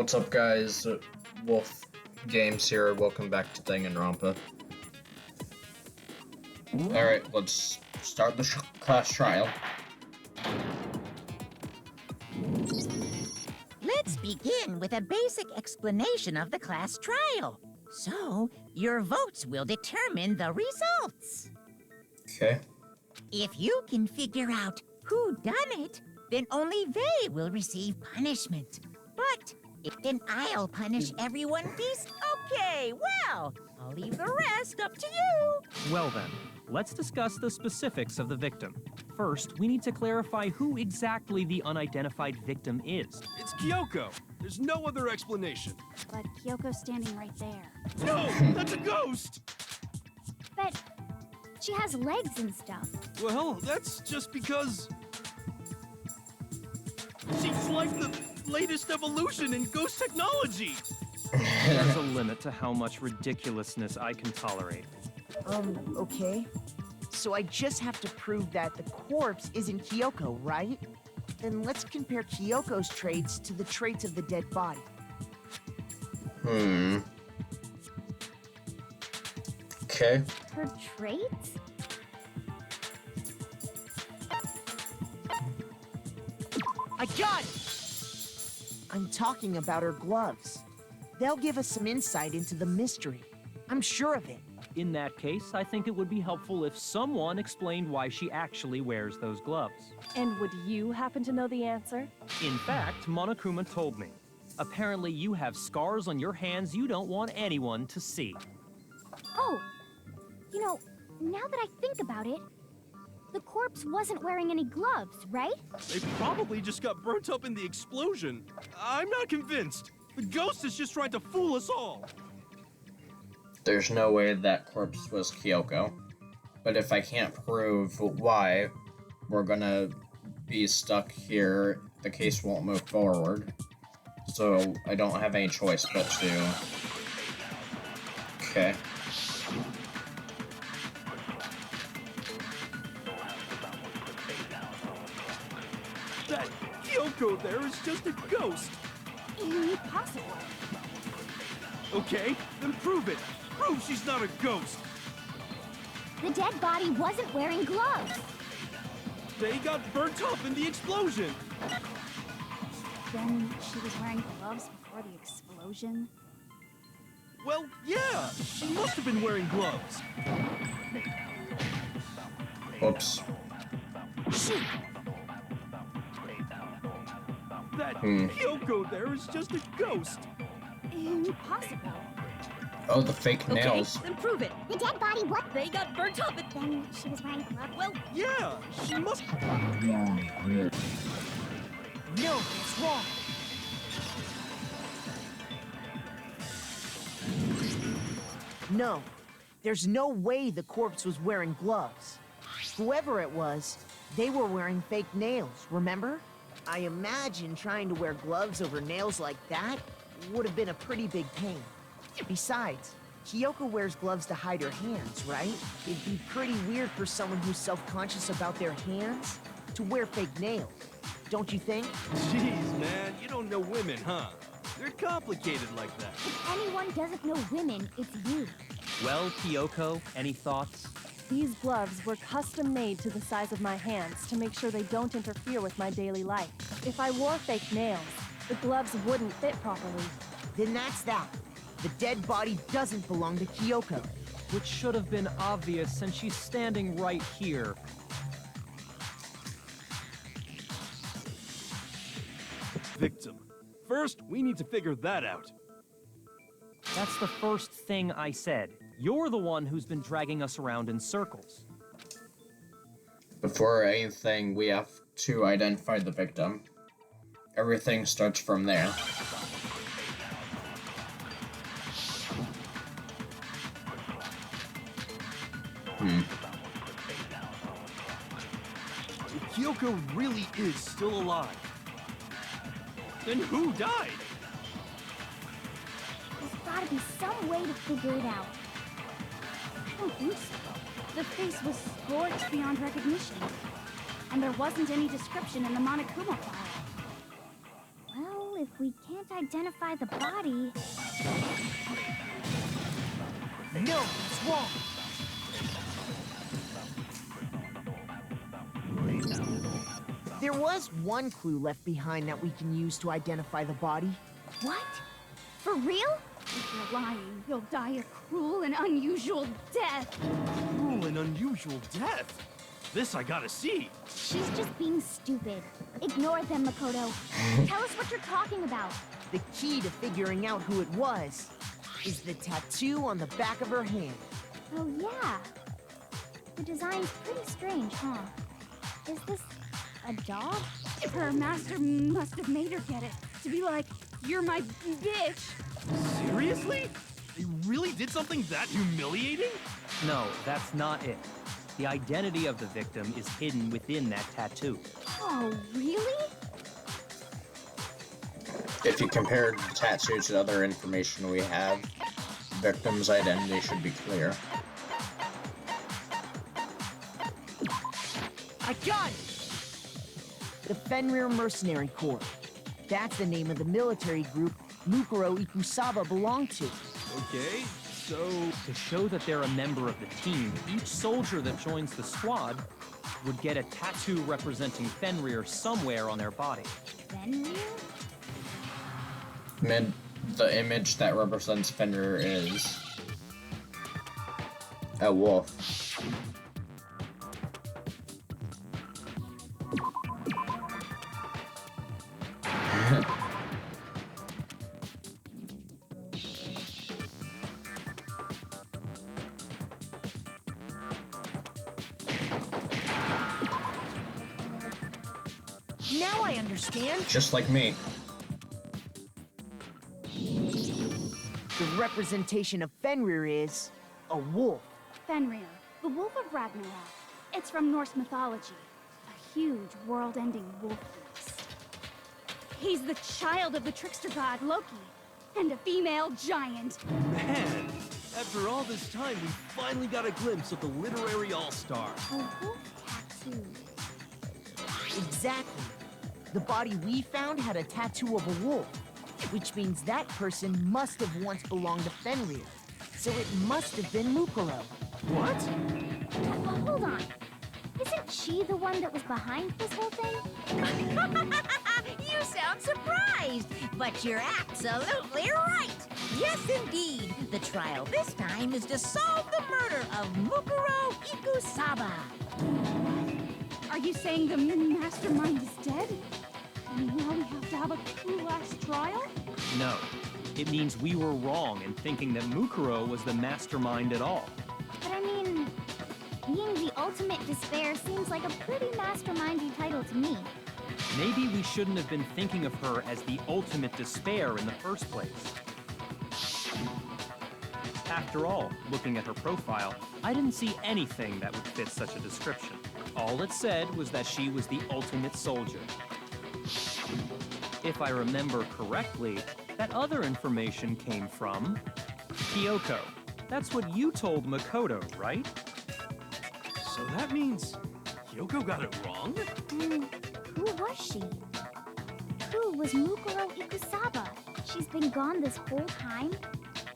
What's up, guys? Wolf Games here. Welcome back to Danganronpa. Alright, let's start the class trial. Let's begin with a basic explanation of the class trial. So, your votes will determine the results. Okay. If you can figure out who done it, then only they will receive punishment. But then I'll punish everyone peace. Okay, well, I'll leave the rest up to you. Well then, let's discuss the specifics of the victim. First, we need to clarify who exactly the unidentified victim is. It's Kyoko. There's no other explanation. But Kyoko's standing right there. No, that's a ghost! But she has legs and stuff. Well, that's just because... she's like the latest evolution in ghost technology! There's a limit to how much ridiculousness I can tolerate. Okay. So I just have to prove that the corpse isn't Kyoko, right? Then let's compare Kyoko's traits to the traits of the dead body. Okay. Her traits? I got it! I'm talking about her gloves. They'll give us some insight into the mystery. I'm sure of it. In that case, I think it would be helpful if someone explained why she actually wears those gloves. And would you happen to know the answer? In fact, Monokuma told me. Apparently you have scars on your hands you don't want anyone to see. Oh, you know, now that I think about it, the corpse wasn't wearing any gloves, right? They probably just got burnt up in the explosion. I'm not convinced. The ghost is just trying to fool us all. There's no way that corpse was Kyoko. But if I can't prove why, we're gonna be stuck here. The case won't move forward. So I don't have any choice but to... Okay. That Kyoko there is just a ghost. Impossible. Okay, then prove it. Prove she's not a ghost. The dead body wasn't wearing gloves. They got burnt up in the explosion. Then she was wearing gloves before the explosion. Well, yeah, she must have been wearing gloves. Oops. Shoot! That Kyoko there is just a ghost. Impossible. Oh, the fake nails. Okay, then prove it. The dead body what? They got burnt up. Then she was wearing gloves. Well, Yeah, she must... No, it's wrong. No, there's no way the corpse was wearing gloves. Whoever it was, they were wearing fake nails, remember? I imagine trying to wear gloves over nails like that would have been a pretty big pain. Besides, Kyoko wears gloves to hide her hands, right? It'd be pretty weird for someone who's self-conscious about their hands to wear fake nails, don't you think? Jeez, man, you don't know women, huh? They're complicated like that. If anyone doesn't know women, it's you. Well, Kyoko, any thoughts? these gloves were custom made to the size of my hands to make sure they don't interfere with my daily life. If I wore fake nails, the gloves wouldn't fit properly. Then that's that. The dead body doesn't belong to Kyoko. Which should have been obvious since she's standing right here. Victim. First, we need to figure that out. That's the first thing I said. You're the one who's been dragging us around in circles. Before anything, we have to identify the victim. Everything starts from there. If Kyoko really is still alive, then who died? There's gotta be some way to figure it out. I don't think so. The face was scorched beyond recognition. And there wasn't any description in the Monokuma file. Well, if we can't identify the body... No, it's wrong. There was one clue left behind that we can use to identify the body. What? For real? If you're lying, you'll die a cruel and unusual death. Cruel and unusual death? This I gotta see. She's just being stupid. Ignore them, Makoto. Tell us what you're talking about. The key to figuring out who it was is the tattoo on the back of her hand. Oh, yeah. The design's pretty strange, huh? Is this a dog? Her master must have made her get it. To be like, you're my bitch. Seriously? They really did something that humiliating? No, that's not it. The identity of the victim is hidden within that tattoo. Oh, really? If you compare the tattoo to other information we have, victim's identity should be clear. I got it! The Fenrir Mercenary Corps. That's the name of the military group Mukuro Ikusaba belonged to. Okay, so... To show that they're a member of the team, each soldier that joins the squad would get a tattoo representing Fenrir somewhere on their body. Fenrir? The image that represents Fenrir is a wolf. Now I understand. Just like me. The representation of Fenrir is a wolf. Fenrir, the wolf of Ragnarok. It's from Norse mythology. A huge, world-ending wolf beast. He's the child of the trickster god Loki, and a female giant. Man, after all this time, we finally got a glimpse of the literary all-star. A wolf tattoo. Exactly. The body we found had a tattoo of a wolf, which means that person must have once belonged to Fenrir. So it must have been Mukuro. What? Hold on. Isn't she the one that was behind this whole thing? You sound surprised, but you're absolutely right. Yes, indeed. The trial this time is to solve the murder of Mukuro Ikusaba. Are you saying the mastermind is dead? And now we have to have a cool-ass trial? No. It means we were wrong in thinking that Mukuro was the mastermind at all. But I mean, being the ultimate despair seems like a pretty mastermindy title to me. Maybe we shouldn't have been thinking of her as the ultimate despair in the first place. After all, looking at her profile, I didn't see anything that would fit such a description. All it said was that she was the ultimate soldier. If I remember correctly, that other information came from Kyoko. That's what you told Makoto, right? So that means Kyoko got it wrong? Who was she? Who was Mukuro Ikusaba? She's been gone this whole time?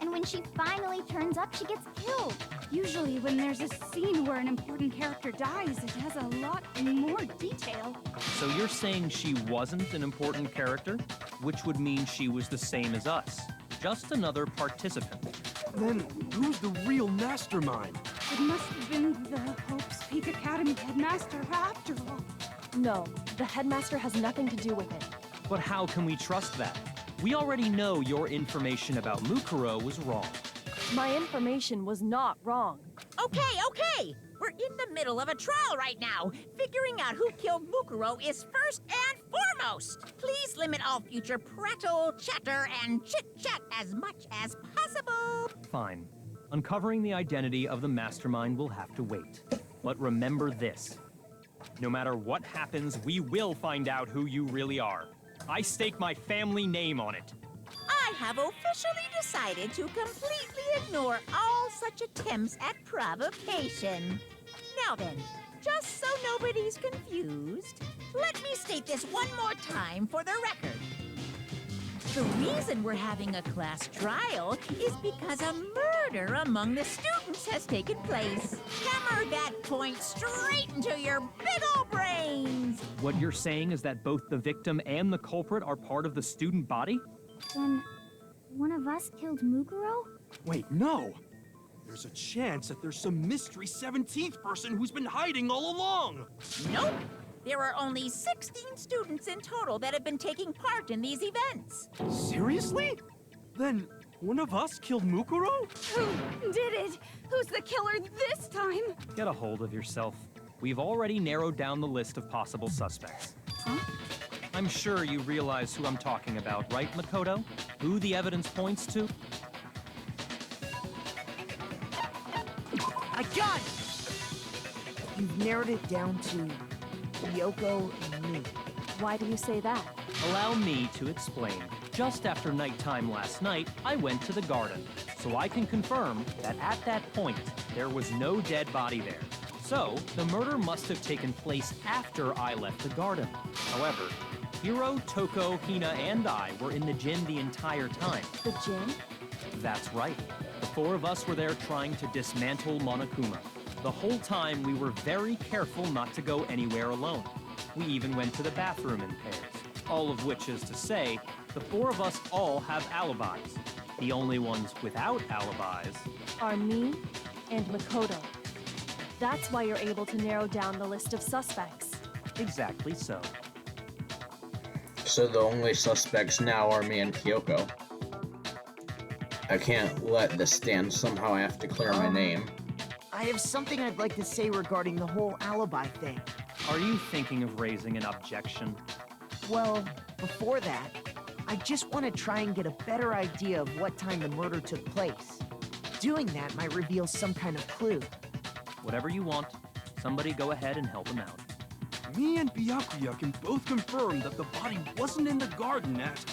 And when she finally turns up, she gets killed. Usually when there's a scene where an important character dies, it has a lot more detail. So you're saying she wasn't an important character? Which would mean she was the same as us. Just another participant. Then who's the real mastermind? It must have been the Hope's Peak Academy headmaster after all. No, the headmaster has nothing to do with it. But how can we trust that? We already know your information about Mukuro was wrong. My information was not wrong. Okay. We're in the middle of a trial right now. Figuring out who killed Mukuro is first and foremost. Please limit all future prattle, chatter, and chit-chat as much as possible. Fine. Uncovering the identity of the mastermind will have to wait. But remember this. No matter what happens, we will find out who you really are. I stake my family name on it. I have officially decided to completely ignore all such attempts at provocation. Now then, just so nobody's confused, let me state this one more time for the record. The reason we're having a class trial is because a murder among the students has taken place. Hammer that point straight into your big ol' brains! What you're saying is that both the victim and the culprit are part of the student body? Then, one of us killed Mukuro? Wait, no! There's a chance that there's some mystery 17th person who's been hiding all along! Nope! There are only 16 students in total that have been taking part in these events. Seriously? Then one of us killed Mukuro? Who did it? Who's the killer this time? Get a hold of yourself. We've already narrowed down the list of possible suspects. Huh? I'm sure you realize who I'm talking about, right, Makoto? Who the evidence points to? I got it! You've narrowed it down to Kyoko and me. Why do you say that? Allow me to explain. Just after nighttime last night, I went to the garden, so I can confirm that at that point, there was no dead body there. So, the murder must have taken place after I left the garden. However, Hiro, Toko, Hina, and I were in the gym the entire time. The gym? That's right. The four of us were there trying to dismantle Monokuma. The whole time, we were very careful not to go anywhere alone. We even went to the bathroom in pairs. All of which is to say, the four of us all have alibis. The only ones without alibis Are me and Makoto. That's why you're able to narrow down the list of suspects. exactly so. So the only suspects now are me and Kyoko. I can't let this stand. Somehow I have to clear my name. I have something I'd like to say regarding the whole alibi thing. Are you thinking of raising an objection? Well, before that, I just want to try and get a better idea of what time the murder took place. Doing that might reveal some kind of clue. Whatever you want. Somebody go ahead and help him out. Me and Byakuya can both confirm that the body wasn't in the garden at...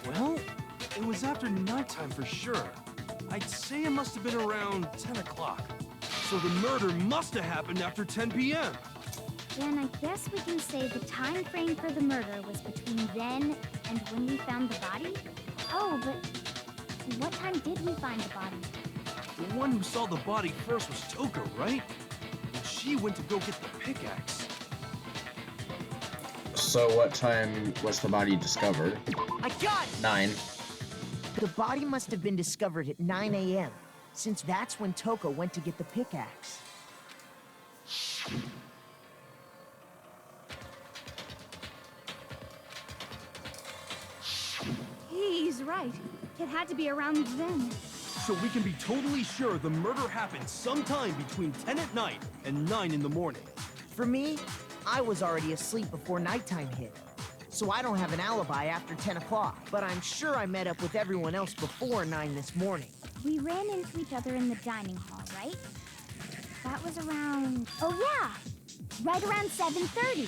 Well, it was after nighttime for sure. I'd say it must have been around 10 o'clock. So the murder must have happened after 10 p.m. Then I guess we can say the time frame for the murder was between then and when we found the body? Oh, but what time did we find the body? The one who saw the body first was Toko, right? And she went to go get the pickaxe. So what time was the body discovered? I got it! 9. The body must have been discovered at 9 a.m., since that's when Toko went to get the pickaxe. He's right. It had to be around then. So we can be totally sure the murder happened sometime between 10 at night and 9 in the morning. For me, I was already asleep before nighttime hit, so I don't have an alibi after 10 o'clock. But I'm sure I met up with everyone else before 9 this morning. We ran into each other in the dining hall, right? That was around... Oh yeah! Right around 7:30.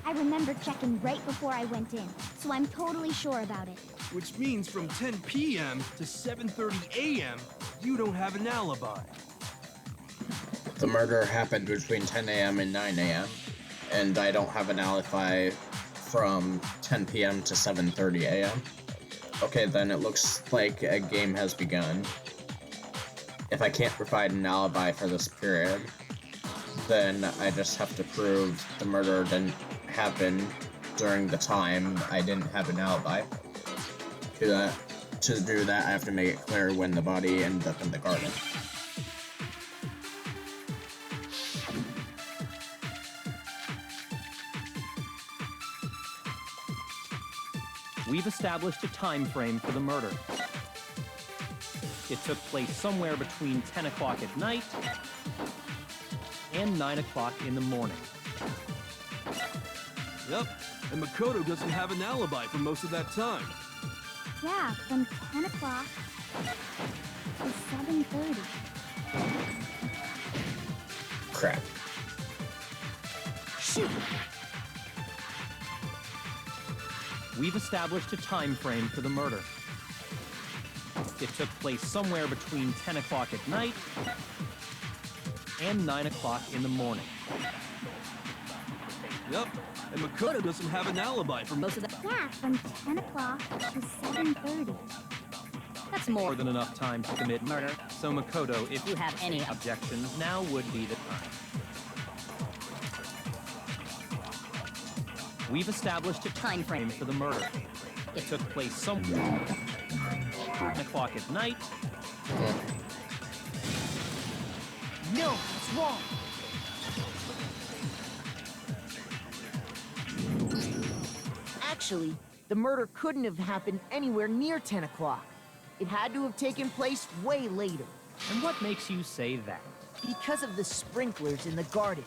I remember checking right before I went in, so I'm totally sure about it. Which means from 10 p.m. to 7:30 a.m., you don't have an alibi. The murder happened between 10 a.m. and 9 a.m. And I don't have an alibi from 10 p.m. to 7:30 a.m. Okay, then it looks like a game has begun. If I can't provide an alibi for this period, then I just have to prove the murder didn't happen during the time I didn't have an alibi. To do that, I have to make it clear when the body ended up in the garden. We've established a time frame for the murder. It took place somewhere between 10 o'clock at night and 9 o'clock in the morning. Yep, and Makoto doesn't have an alibi for most of that time. Yeah, from 10 o'clock to 7:30. Crap. Shoot! We've established a time frame for the murder. It took place somewhere between 10 o'clock at night and 9 o'clock in the morning. Yep, and Makoto doesn't have an alibi for most of that. Yeah, from 10 o'clock to 7:30. That's more than enough time to commit murder. So Makoto, if you have any objections, now would be the time. We've established a time frame for the murder. It took place somewhere 10 o'clock at night. No, it's wrong. Actually, the murder couldn't have happened anywhere near 10 o'clock. It had to have taken place way later. And what makes you say that? Because of the sprinklers in the garden.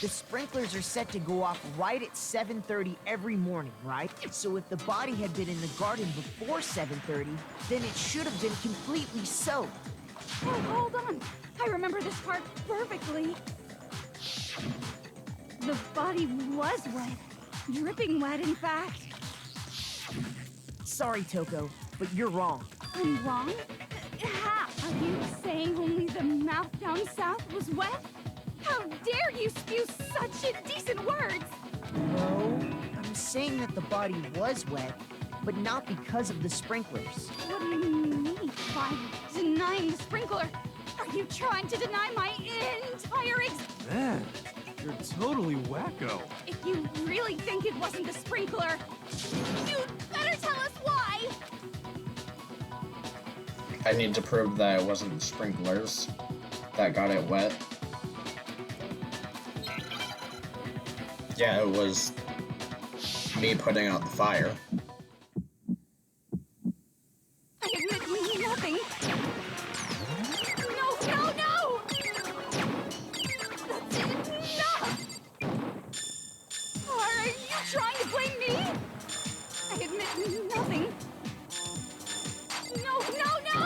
The sprinklers are set to go off right at 7:30 every morning, right? So if the body had been in the garden before 7:30, then it should have been completely soaked. Oh, hold on. I remember this part perfectly. The body was wet. Dripping wet, in fact. Sorry, Toko, but you're wrong. I'm wrong? How? Are you saying only the mouth down south was wet? How dare you spew such indecent words? No, I'm saying that the body was wet, but not because of the sprinklers. What do you mean by denying the sprinkler? Are you trying to deny my entire Man, you're totally wacko. If you really think it wasn't the sprinkler, you'd better tell us why! I need to prove that it wasn't the sprinklers that got it wet. Yeah, it was me putting out the fire. I admit nothing. No, no, no! That's enough! Are you trying to blame me? I admit nothing. No, no, no!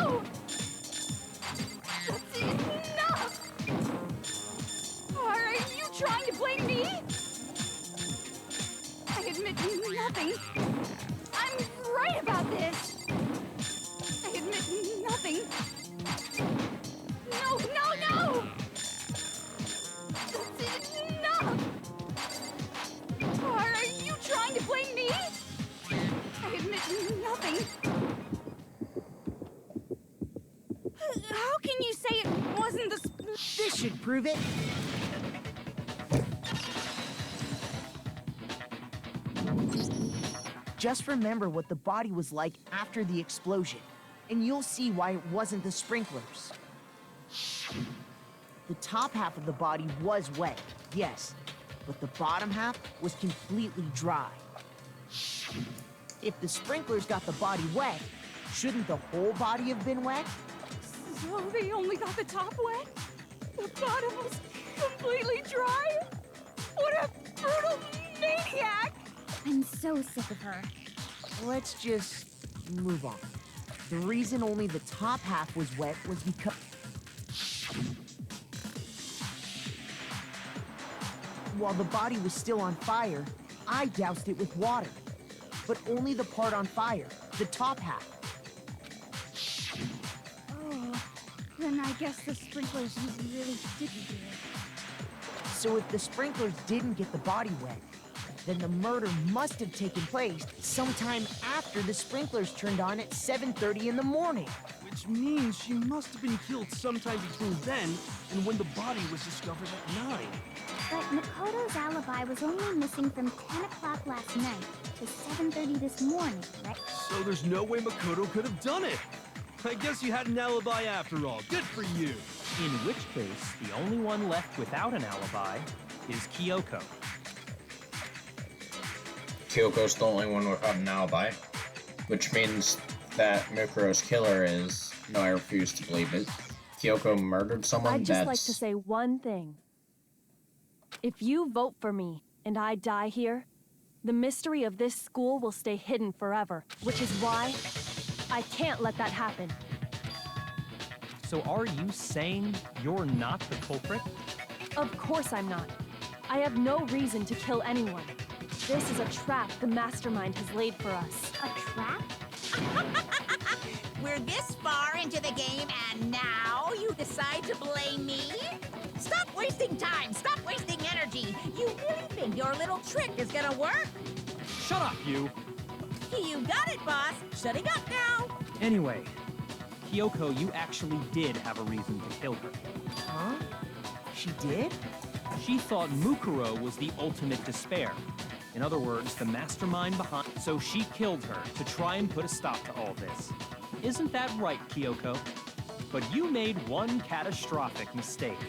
That's enough! Are you trying to blame me? I admit nothing. I'm right about this. I admit nothing. No, no, no! That's enough! Are you trying to blame me? I admit nothing. How can you say it wasn't the This should prove it. Just remember what the body was like after the explosion, and you'll see why it wasn't the sprinklers. The top half of the body was wet, yes, but the bottom half was completely dry. If the sprinklers got the body wet, shouldn't the whole body have been wet? So they only got the top wet? The bottom was completely dry? What a brutal maniac! I'm so sick of her. Let's just move on. The reason only the top half was wet was because... While the body was still on fire, I doused it with water. But only the part on fire, the top half. Oh, then I guess the sprinklers really didn't do it. So if the sprinklers didn't get the body wet, then the murder must have taken place sometime after the sprinklers turned on at 7:30 in the morning. Which means she must have been killed sometime between then and when the body was discovered at 9. But Makoto's alibi was only missing from 10 o'clock last night to 7:30 this morning, right? So there's no way Makoto could have done it. I guess you had an alibi after all. Good for you. In which case, the only one left without an alibi is Kyoko. Kyoko's the only one without an alibi, which means that Mukuro's killer is... No, I refuse to believe it. Kyoko murdered someone. I'd just That's... like to say one thing. If you vote for me and I die here, the mystery of this school will stay hidden forever, which is why I can't let that happen. So are you saying you're not the culprit? Of course I'm not. I have no reason to kill anyone. This is a trap the mastermind has laid for us. A trap? We're this far into the game, and now you decide to blame me? Stop wasting time! Stop wasting energy! You really think you're your little trick is gonna work. Shut up, you! You got it, boss. Shutting up now. Anyway, Kyoko, you actually did have a reason to kill her. Huh? She did? She thought Mukuro was the ultimate despair. In other words, the mastermind behind... So she killed her to try and put a stop to all this. Isn't that right, Kyoko? But you made one catastrophic mistake.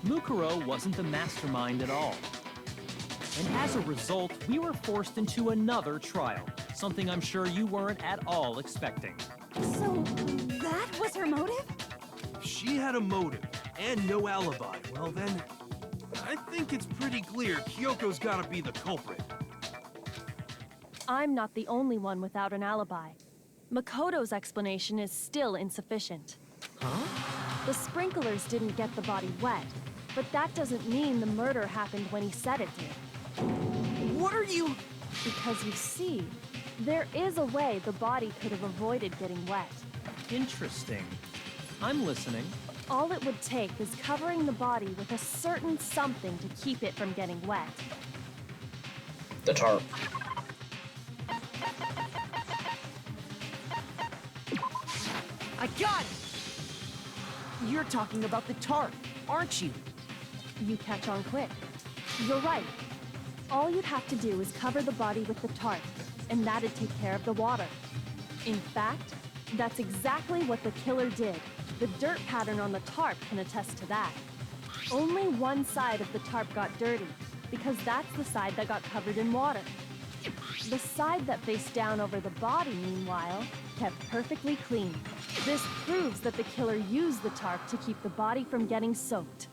Mukuro wasn't the mastermind at all. And as a result, we were forced into another trial, something I'm sure you weren't at all expecting. So, that was her motive? If she had a motive and no alibi, well then, I think it's pretty clear Kyoko's gotta be the culprit. I'm not the only one without an alibi. Makoto's explanation is still insufficient. Huh? The sprinklers didn't get the body wet, but that doesn't mean the murder happened when he said it did. What are you... Because you see, there is a way the body could have avoided getting wet. Interesting. I'm listening. All it would take is covering the body with a certain something to keep it from getting wet. The tarp. I got it! You're talking about the tarp, aren't you? You catch on quick. You're right. All you'd have to do is cover the body with the tarp, and that'd take care of the water. In fact, that's exactly what the killer did. The dirt pattern on the tarp can attest to that. Only one side of the tarp got dirty, because that's the side that got covered in water. The side that faced down over the body, meanwhile, kept perfectly clean. This proves that the killer used the tarp to keep the body from getting soaked.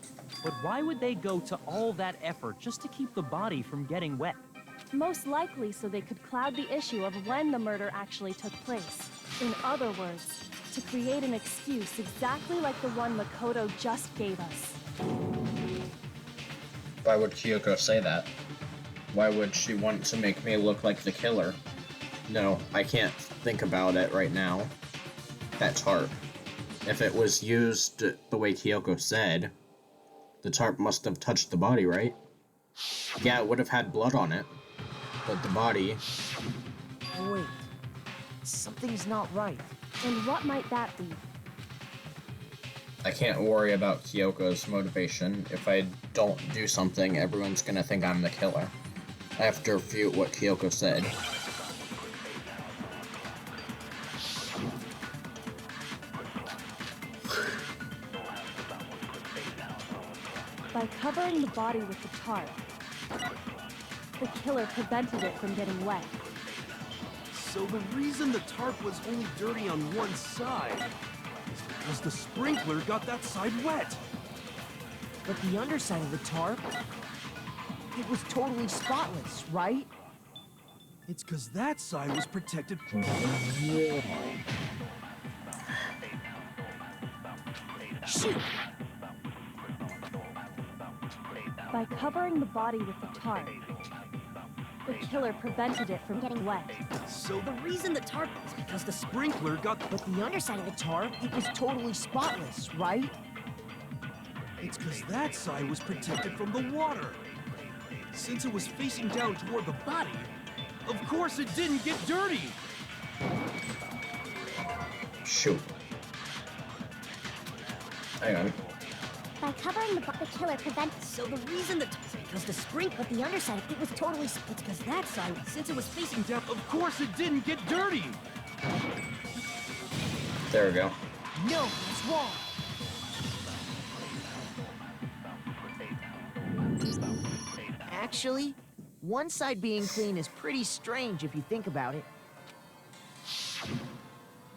But why would they go to all that effort just to keep the body from getting wet? Most likely so they could cloud the issue of when the murder actually took place. In other words, to create an excuse exactly like the one Makoto just gave us. Why would Kyoko say that? Why would she want to make me look like the killer? No, I can't think about it right now. That tarp. If it was used the way Kyoko said, the tarp must have touched the body, right? Yeah, it would have had blood on it. But the body... Wait. Something's not right. And what might that be? I can't worry about Kyoko's motivation. If I don't do something, everyone's gonna think I'm the killer. I have to refute what Kyoko said. By covering the body with the tarp, the killer prevented it from getting wet. So the reason the tarp was only dirty on one side is because the sprinkler got that side wet. But the underside of the tarp, it was totally spotless, right? It's because that side was protected from the water. Shoot! By covering the body with the tarp, the killer prevented it from getting wet. So the reason the tarp is because the sprinkler got... But the underside of the tarp, it was totally spotless, right? It's because that side was protected from the water. Since it was facing down toward the body, of course it didn't get dirty. Shoot. Hang on. By covering the killer prevents. So the reason the because the sprinkler, But the underside, it was totally. it's because that side, since it was facing down. Of course it didn't get dirty. There we go. No, it's wrong. Actually, one side being clean is pretty strange if you think about it.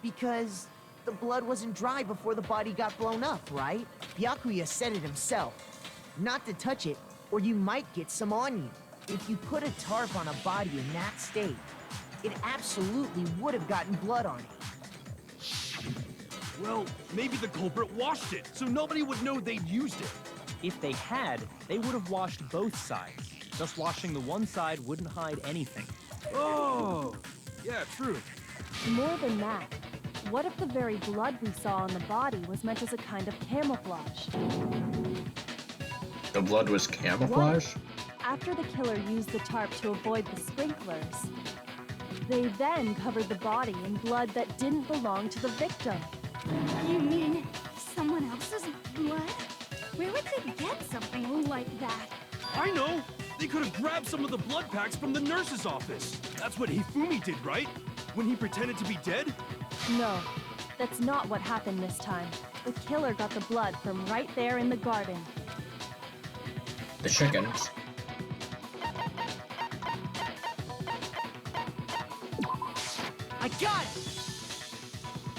Because the blood wasn't dry before the body got blown up, right? Byakuya said it himself. Not to touch it, or you might get some on you. If you put a tarp on a body in that state, it absolutely would have gotten blood on it. Well, maybe the culprit washed it, so nobody would know they'd used it. If they had, they would have washed both sides. Just washing the one side wouldn't hide anything. Oh, yeah, true. More than that, what if the very blood we saw on the body was meant as a kind of camouflage? The blood was camouflage? after the killer used the tarp to avoid the sprinklers, they then covered the body in blood that didn't belong to the victim. You mean someone else's blood? Where would they get something like that? I know! They could have grabbed some of the blood packs from the nurse's office. That's what Hifumi did, right? When he pretended to be dead? No, that's not what happened this time. The killer got the blood from right there in the garden. The chickens. I got it!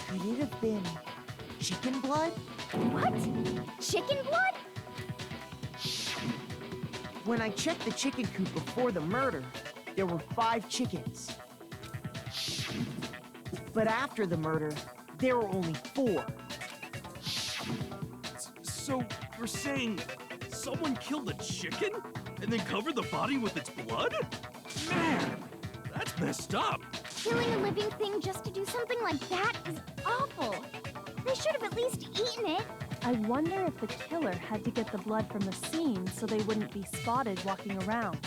Could it have been chicken blood? What? Chicken blood? When I checked the chicken coop before the murder, there were 5 chickens. But after the murder, there were only 4. So, you're saying someone killed a chicken? And then covered the body with its blood? Man, that's messed up. Killing a living thing just to do something like that is awful. They should have at least eaten it. I wonder if the killer had to get the blood from the scene so they wouldn't be spotted walking around.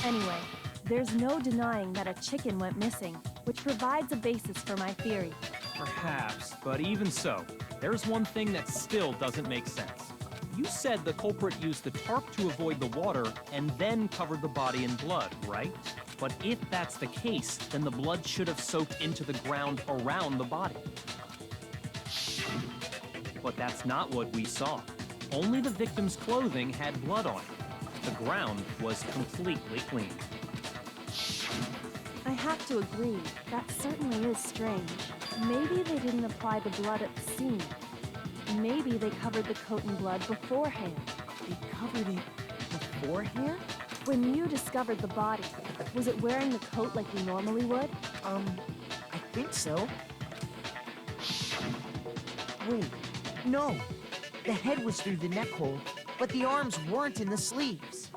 Anyway, there's no denying that a chicken went missing, which provides a basis for my theory. Perhaps, but even so, there's one thing that still doesn't make sense. You said the culprit used the tarp to avoid the water and then covered the body in blood, right? But if that's the case, then the blood should have soaked into the ground around the body. But that's not what we saw. Only the victim's clothing had blood on it. The ground was completely clean. I have to agree, that certainly is strange. Maybe they didn't apply the blood at the scene. Maybe they covered the coat in blood beforehand. They covered it beforehand? When you discovered the body, was it wearing the coat like you normally would? I think so. Wait, no. The head was through the neck hole, but the arms weren't in the sleeves.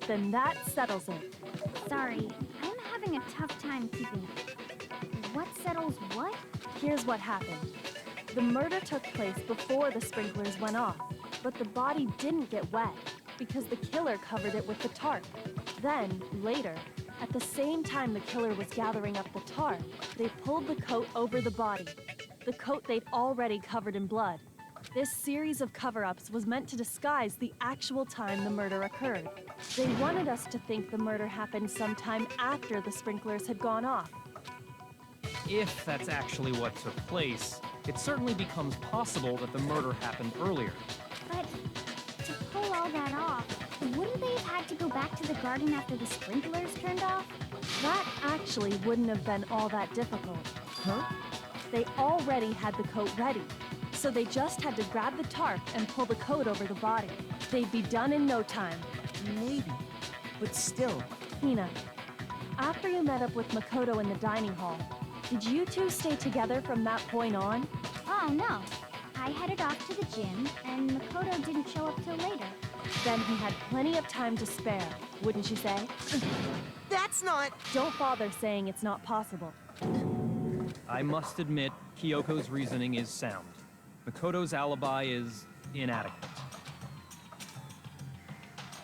Then that settles it. Sorry, I'm having a tough time keeping up. What settles what? Here's what happened. The murder took place before the sprinklers went off, but the body didn't get wet because the killer covered it with the tarp. Then, later, at the same time the killer was gathering up the tarp, they pulled the coat over the body, the coat they'd already covered in blood. This series of cover-ups was meant to disguise the actual time the murder occurred. They wanted us to think the murder happened sometime after the sprinklers had gone off. If that's actually what took place, it certainly becomes possible that the murder happened earlier. But to pull all that off, wouldn't they have had to go back to the garden after the sprinklers turned off? That actually wouldn't have been all that difficult. Huh? They already had the coat ready, so they just had to grab the tarp and pull the coat over the body. They'd be done in no time. Maybe. But still. Hina, after you met up with Makoto in the dining hall, did you two stay together from that point on? Oh, no. I headed off to the gym, and Makoto didn't show up till later. Then he had plenty of time to spare, wouldn't you say? That's not... Don't bother saying it's not possible. I must admit, Kyoko's reasoning is sound. Makoto's alibi is inadequate.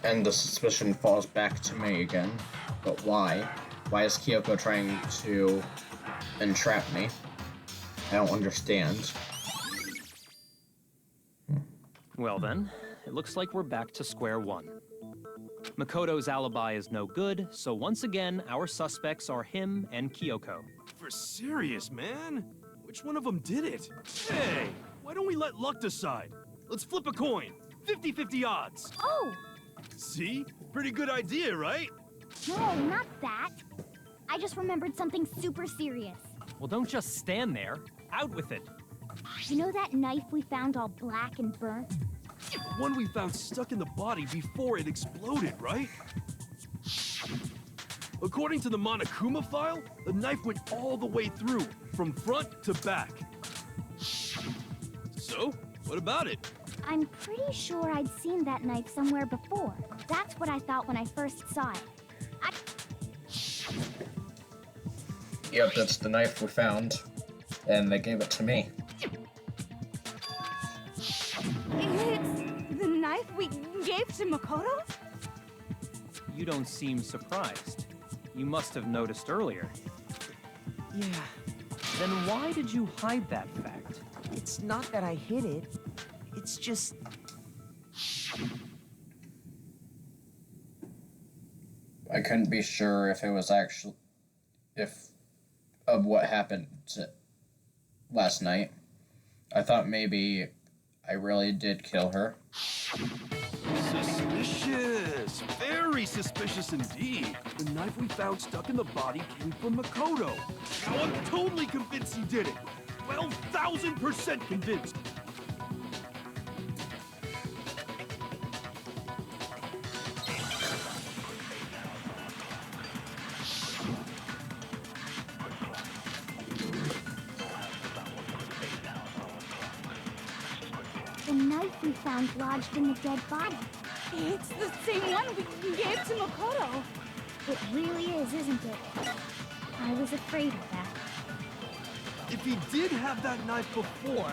And the suspicion falls back to me again. But why? Why is Kyoko trying to entrap me? I don't understand. Well then, it looks like we're back to square one. Makoto's alibi is no good, so once again, our suspects are him and Kyoko. For serious, man? Which one of them did it? Hey, why don't we let luck decide? Let's flip a coin. 50-50 odds. Oh! See? Pretty good idea, right? No, not that. I just remembered something super serious. Well, don't just stand there. Out with it. You know that knife we found all black and burnt? The one we found stuck in the body before it exploded, right? According to the Monokuma file, the knife went all the way through, from front to back. So, what about it? I'm pretty sure I'd seen that knife somewhere before. That's what I thought when I first saw it. Yep, that's the knife we found. And they gave it to me. It's the knife we gave to Makoto? You don't seem surprised. You must have noticed earlier. Yeah, Then why did you hide that fact? it's not that I hid it. It's just... I couldn't be sure if it was actually of what happened last night. I thought maybe I really did kill her. Suspicious! Very suspicious indeed. The knife we found stuck in the body came from Makoto. Now I'm totally convinced he did it. 12,000% convinced. The knife we found lodged in the dead body. It's the same one we gave to Makoto. It really is, isn't it? I was afraid of that. If he did have that knife before,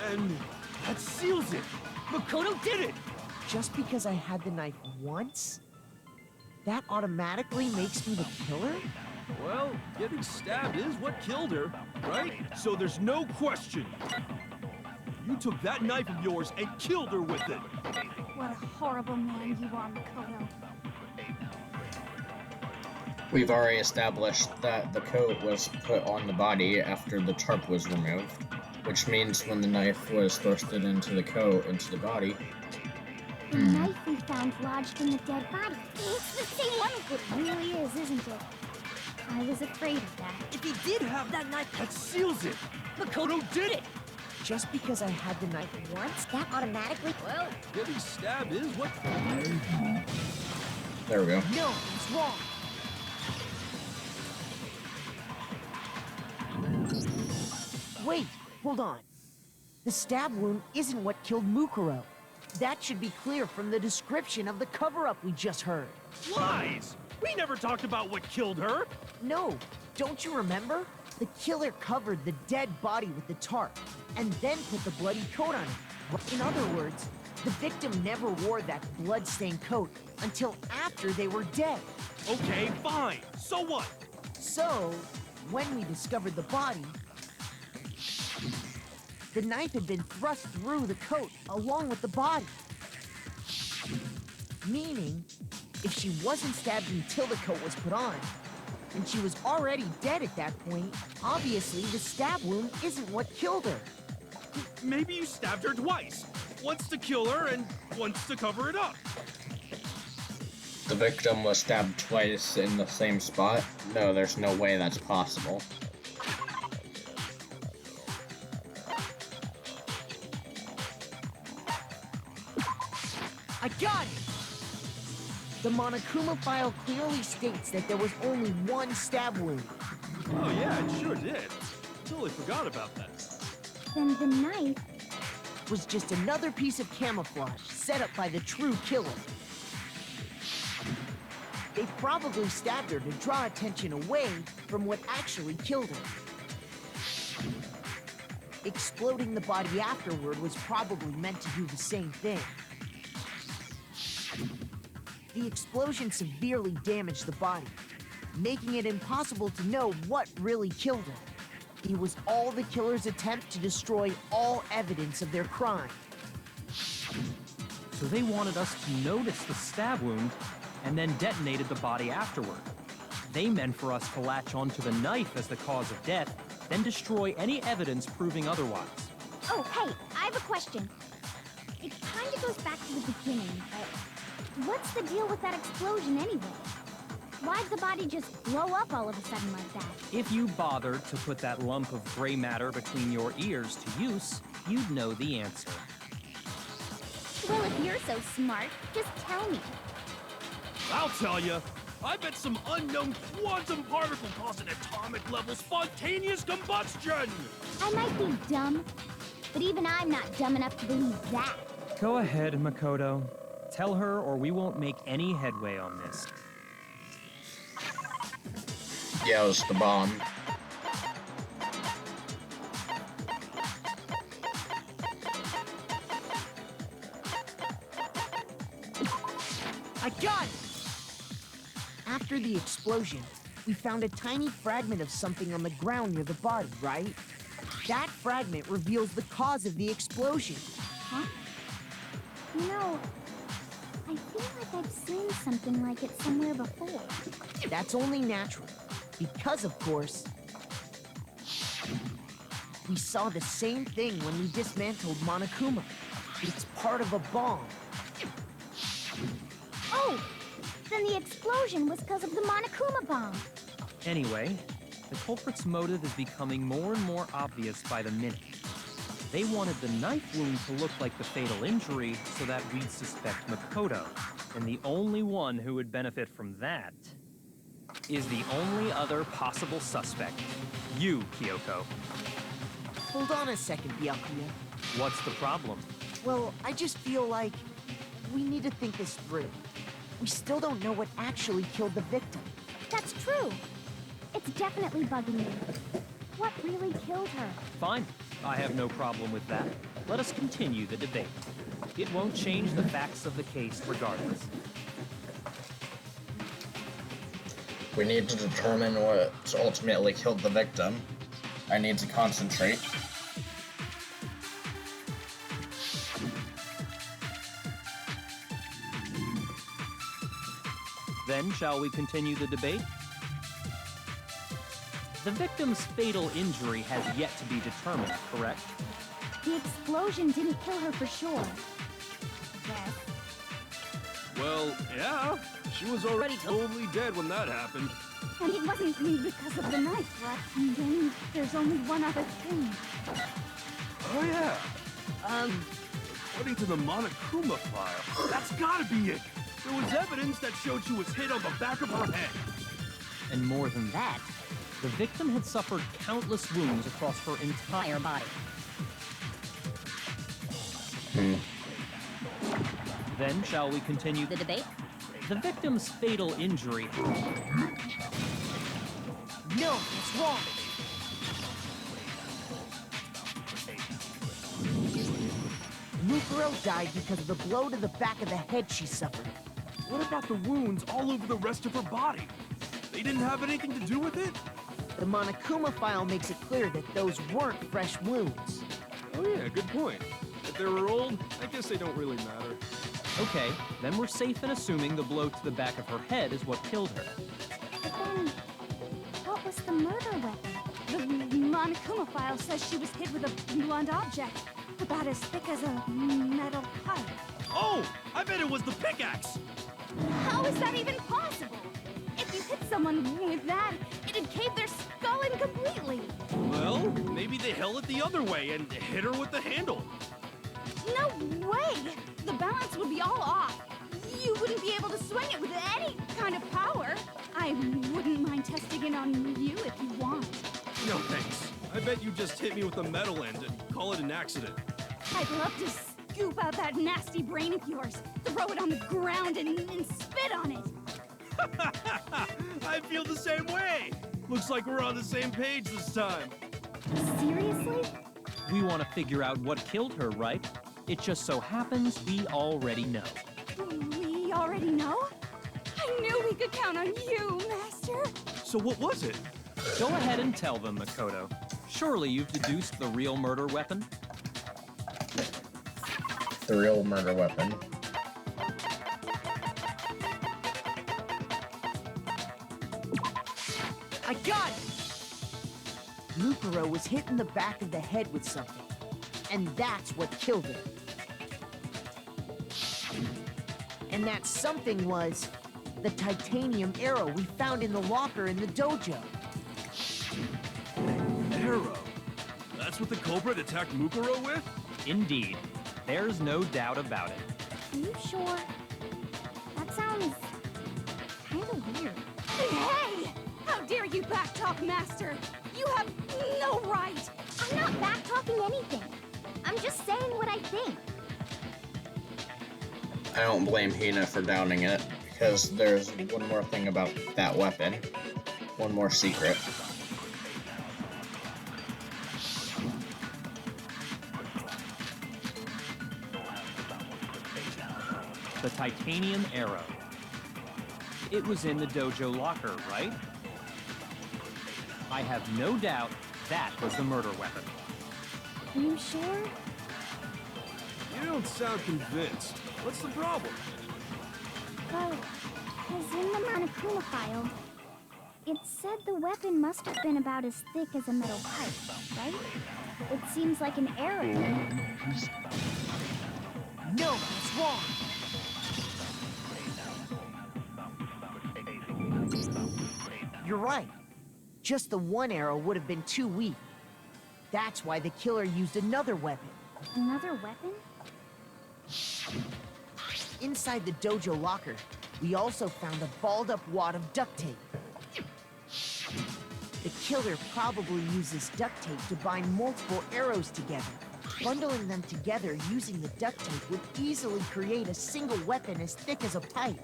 then that seals it. Makoto did it! Just because I had the knife once? That automatically makes me the killer? Well, getting stabbed is what killed her, right? So there's no question. You took that knife of yours and killed her with it. What a horrible man you are, Makoto. We've already established that the coat was put on the body after the tarp was removed, which means when the knife was thrusted into the coat, into the body. The knife we found lodged in the dead body. It's the same one. It really is, isn't it? I was afraid of that. If he did have that knife, That seals it. Makoto did it! Just because I had the knife once, that automatically... Well, Getting stabbed is what... There we go. No, it's wrong. Wait, hold on. The stab wound isn't what killed Mukuro. That should be clear from the description of the cover-up we just heard. Lies! We never talked about what killed her. No, don't you remember? The killer covered the dead body with the tarp, and then put the bloody coat on it. In other words, the victim never wore that blood-stained coat until after they were dead. Okay, fine. So what? So, when we discovered the body, the knife had been thrust through the coat along with the body. Meaning, if she wasn't stabbed until the coat was put on, and she was already dead at that point, obviously the stab wound isn't what killed her. Maybe you stabbed her twice. Once to kill her and once to cover it up. The victim was stabbed twice in the same spot? No, there's no way that's possible. I got it! The Monokuma file clearly states that there was only one stab wound. Oh yeah, it sure did. Totally forgot about that. Then the knife... Was just another piece of camouflage set up by the true killer. They probably stabbed her to draw attention away from what actually killed her. Exploding the body afterward was probably meant to do the same thing. The explosion severely damaged the body, making it impossible to know what really killed her. It was all the killer's attempt to destroy all evidence of their crime. So they wanted us to notice the stab wound and then detonated the body afterward. They meant for us to latch onto the knife as the cause of death, then destroy any evidence proving otherwise. Oh, hey, I have a question. It kind of goes back to the beginning, but what's the deal with that explosion anyway? Why'd the body just blow up all of a sudden like that? If you bothered to put that lump of gray matter between your ears to use, you'd know the answer. Well, if you're so smart, just tell me. I'll tell you. I bet some unknown quantum particle caused an atomic-level spontaneous combustion! I might be dumb, but even I'm not dumb enough to believe that. Go ahead, Makoto. Tell her or we won't make any headway on this. Yeah, it was the bomb. I got it! After the explosion, we found a tiny fragment of something on the ground near the body, right? That fragment reveals the cause of the explosion. Huh? You know, I feel like I've seen something like it somewhere before. That's only natural, because of course, we saw the same thing when we dismantled Monokuma. It's part of a bomb. Oh! Then the explosion was because of the Monokuma bomb. Anyway, the culprit's motive is becoming more and more obvious by the minute. They wanted the knife wound to look like the fatal injury so that we'd suspect Makoto. And the only one who would benefit from that is the only other possible suspect. You, Kyoko. Hold on a second, Byakuya. What's the problem? Well, I just feel like we need to think this through. We still don't know what actually killed the victim. That's true. It's definitely bugging me. What really killed her? Fine. I have no problem with that. Let us continue the debate. It won't change the facts of the case regardless. We need to determine what ultimately killed the victim. I need to concentrate. Then, shall we continue the debate? The victim's fatal injury has yet to be determined, correct? The explosion didn't kill her for sure. Yes. Well, yeah. She was already totally dead when that happened. And it wasn't because of the knife, right? And then there's only one other thing. Oh, yeah. According to the Monokuma file, that's gotta be it. There was evidence that showed she was hit on the back of her head. And more than that, the victim had suffered countless wounds across her entire body. Then, shall we continue the debate? The victim's fatal injury... No, it's wrong. Mukuro died because of the blow to the back of the head she suffered. What about the wounds all over the rest of her body? They didn't have anything to do with it? The Monokuma file makes it clear that those weren't fresh wounds. Oh yeah, good point. If they were old, I guess they don't really matter. Okay, then we're safe in assuming the blow to the back of her head is what killed her. But then, what was the murder weapon? The Monokuma file says she was hit with a blunt object, about as thick as a metal pipe. Oh! I bet it was the pickaxe! How is that even possible? If you hit someone with that, it'd cave their skull in completely. Well, maybe they held it the other way and hit her with the handle. No way! The balance would be all off. You wouldn't be able to swing it with any kind of power. I wouldn't mind testing it on you if you want. No thanks. I bet you just hit me with a metal end and call it an accident. I'd love to scoop out that nasty brain of yours, throw it on the ground and spit on it. I feel the same way. Looks like we're on the same page this time. Seriously? We want to figure out what killed her, right? It just so happens we already know. We already know? I knew we could count on you, Master. So what was it? Go ahead and tell them, Makoto. Surely you've deduced the real murder weapon? The real murder weapon. I got it! Mukuro was hit in the back of the head with something, and that's what killed her. And that something was the titanium arrow we found in the locker in the dojo. Arrow. That's what the culprit attacked Mukuro with? Indeed. There's no doubt about it. Are you sure? That sounds kinda weird. Hey! How dare you backtalk, Master? You have no right! I'm not backtalking anything. I'm just saying what I think. I don't blame Hina for doubting it, because there's one more thing about that weapon. One more secret. The titanium arrow. It was in the dojo locker, right? I have no doubt that was the murder weapon. Are you sure? You don't sound convinced. What's the problem? Well, because in the Monokuma file, it said the weapon must have been about as thick as a metal pipe, right? It seems like an error. No, it's wrong. You're right. Just the one arrow would have been too weak. That's why the killer used another weapon. Another weapon? Inside the dojo locker, we also found a balled-up wad of duct tape. The killer probably uses duct tape to bind multiple arrows together. Bundling them together using the duct tape would easily create a single weapon as thick as a pipe.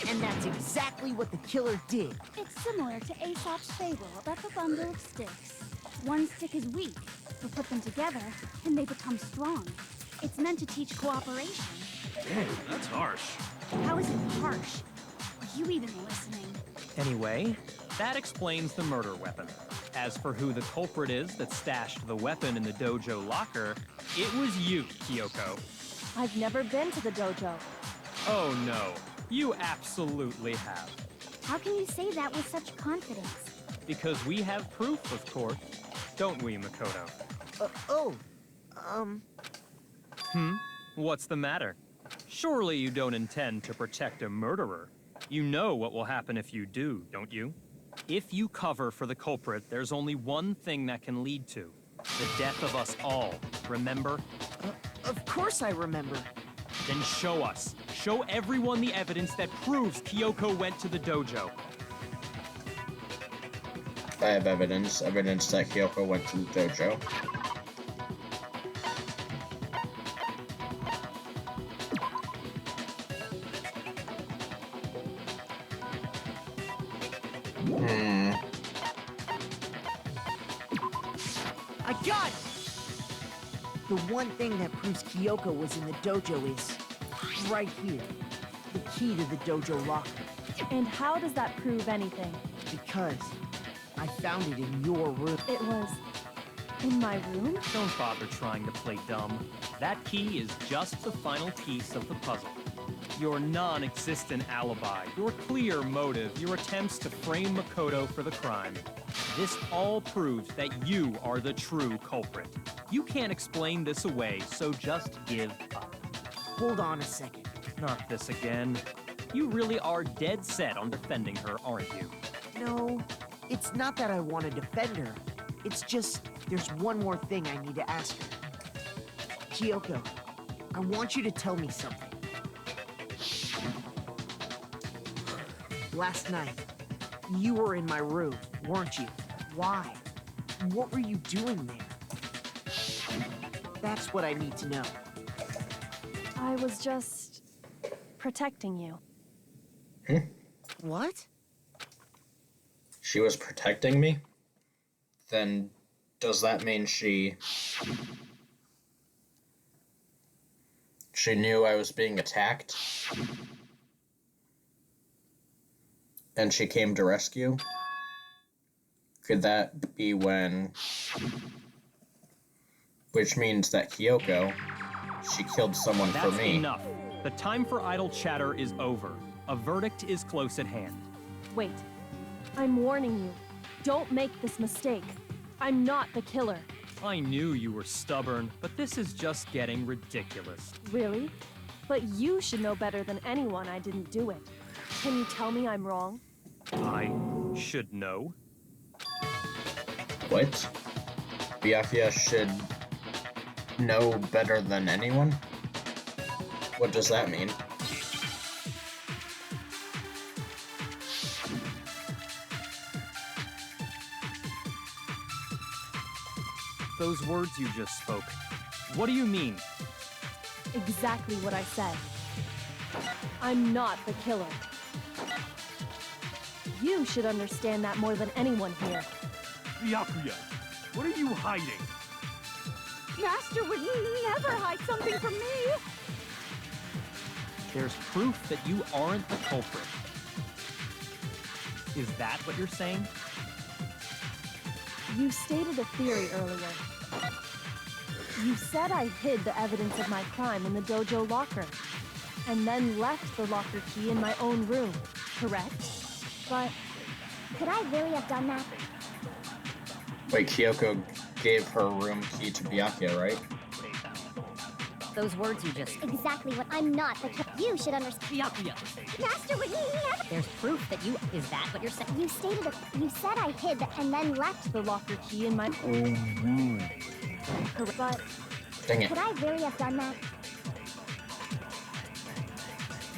And that's exactly what the killer did. It's similar to Aesop's fable about the bundle of sticks. One stick is weak, but put them together, and they become strong. It's meant to teach cooperation. Dang, that's harsh. How is it harsh? Are you even listening? Anyway, that explains the murder weapon. As for who the culprit is that stashed the weapon in the dojo locker, it was you, Kyoko. I've never been to the dojo. Oh no, you absolutely have. How can you say that with such confidence? Because we have proof, of course. Don't we, Makoto? What's the matter? Surely you don't intend to protect a murderer. You know what will happen if you do, don't you? If you cover for the culprit, there's only one thing that can lead to. The death of us all, remember? Of course I remember. Then show us. Show everyone the evidence that proves Kyoko went to the dojo. I have evidence that Kyoko went to the dojo. I got it! The one thing that proves Kyoko was in the dojo is right here. The key to the dojo locker. And how does that prove anything? Because I found it in your room. It was in my room? Don't bother trying to play dumb. That key is just the final piece of the puzzle. Your non-existent alibi, your clear motive, your attempts to frame Makoto for the crime. This all proves that you are the true culprit. You can't explain this away, so just give up. Hold on a second. Not this again. You really are dead set on defending her, aren't you? No, it's not that I want to defend her. It's just there's one more thing I need to ask her. Kyoko, I want you to tell me something. Last night, you were in my room, weren't you? Why? What were you doing there? That's what I need to know. I was just protecting you. What? She was protecting me? Then does that mean she knew I was being attacked? And she came to rescue? Could that be when... Which means that Kyoko, she killed someone for That's me. enough. The time for idle chatter is over. A verdict is close at hand. Wait. I'm warning you. Don't make this mistake. I'm not the killer. I knew you were stubborn, but this is just getting ridiculous. Really? But you should know better than anyone I didn't do it. Can you tell me I'm wrong? I should know. What? Byakuya should know better than anyone? What does that mean? Those words you just spoke. What do you mean? Exactly what I said. I'm not the killer. You should understand that more than anyone here. Byakuya, what are you hiding? Master would never hide something from me! There's proof that you aren't the culprit. Is that what you're saying? You stated a theory earlier. You said I hid the evidence of my crime in the dojo locker, and then left the locker key in my own room, correct? But Could I really have done that? Wait, Kyoko gave her room key to Byakuya, right? Those words you just... Exactly what I'm not, but you should understand. Byakuya. Master would never. There's proof that you... Is that what you're saying? You stated you said I hid and then left. the locker key in my correct. But Dang it. Could I really have done that?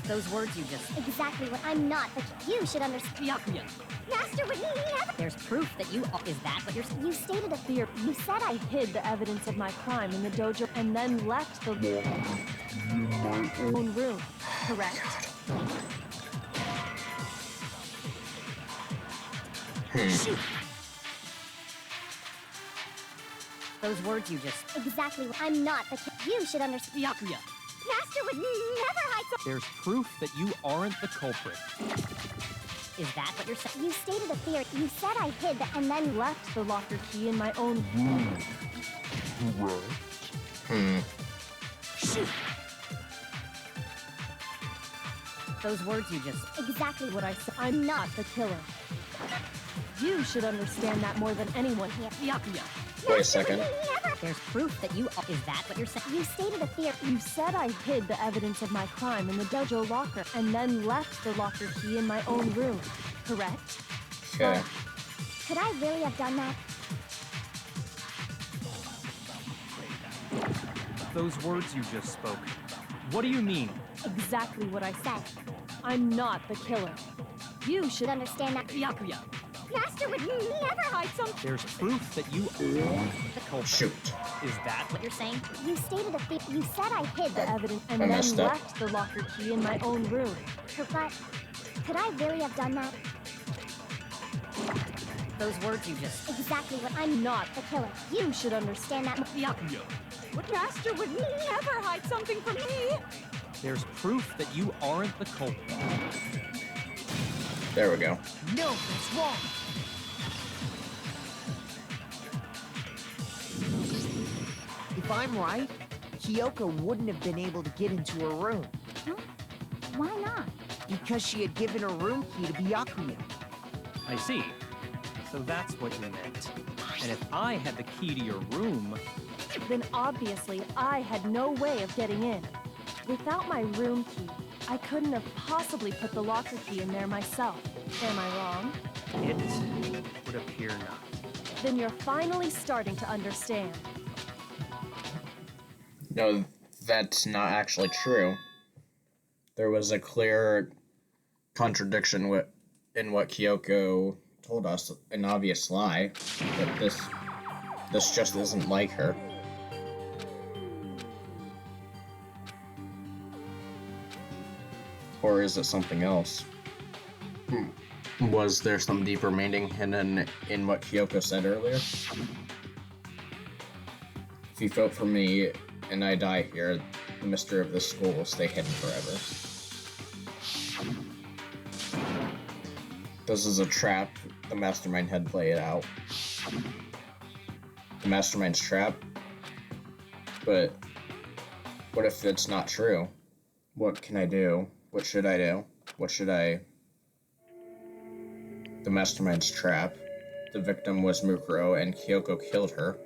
Those words you just... Exactly what I'm not, but you should understand. Byakuya. Master would never. There's proof that you... Is that what you're saying? You stated a fear. You said I hid the evidence of my crime in the dojo, and then left the own room, correct? Those words you just... Exactly what I'm not, but you should understand. Byakuya. Master would never hide something. There's proof that you aren't the culprit. Is that what you're saying? You stated a fear. You said I hid and then Left the locker key in my own Those words you just... exactly what I said. I'm not the killer. You should understand that more than anyone here. Byakuya. Wait a second. There's proof that you... Is that what you're saying? You stated a fear. You said I hid the evidence of my crime in the dojo locker, and then left the locker key in my own room, correct? Okay. Could I really have done that? Those words you just spoke. What do you mean? Exactly what I said. I'm not the killer. You should Understand that. Byakuya. Master would never hide something. There's proof that you aren't the culprit. Shoot. Is that What you're saying? You stated a fear. You said I hid the evidence and I then messed up. left the locker key in my own room. But could I really have done that? Those words you just... Exactly what I'm not the killer. You should understand that. Byakuya. Master would never hide something from me. There's proof that you aren't the culprit. There we go. No, that's wrong. If I'm right, Kyoko wouldn't have been able to get into her room Why not? because she had given her room key to Byakuya. I see. So that's what you meant. And if I had the key to your room, Then obviously I had no way of getting in. Without my room key, I couldn't have possibly put the locker key in there myself. Am I wrong? it would appear not. Then you're finally starting to understand. No, that's not actually true. There was a clear contradiction in what Kyoko told us, an obvious lie, but this just isn't like her. Or is it something else? Was there some deeper meaning hidden in what Kyoko said earlier? If you vote for me and I die here, the mystery of this school will stay hidden forever. This is a trap the mastermind had played out. The mastermind's trap? But what if it's not true? What can I do? What should I do? What should I... The mastermind's trap. The victim was Mukuro and Kyoko killed her.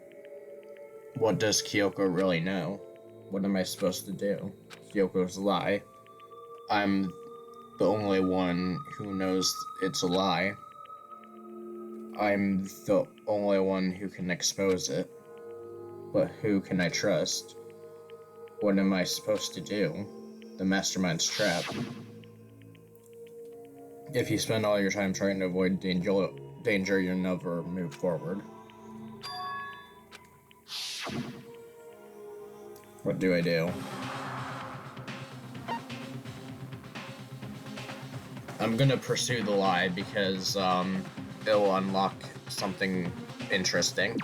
What does Kyoko really know? What am I supposed to do? Kyoko's lie. I'm the only one who knows it's a lie. I'm the only one who can expose it. But who can I trust? What am I supposed to do? The mastermind's trap. If you spend all your time trying to avoid danger, you'll never move forward. What do I do? I'm gonna pursue the lie because it'll unlock something interesting.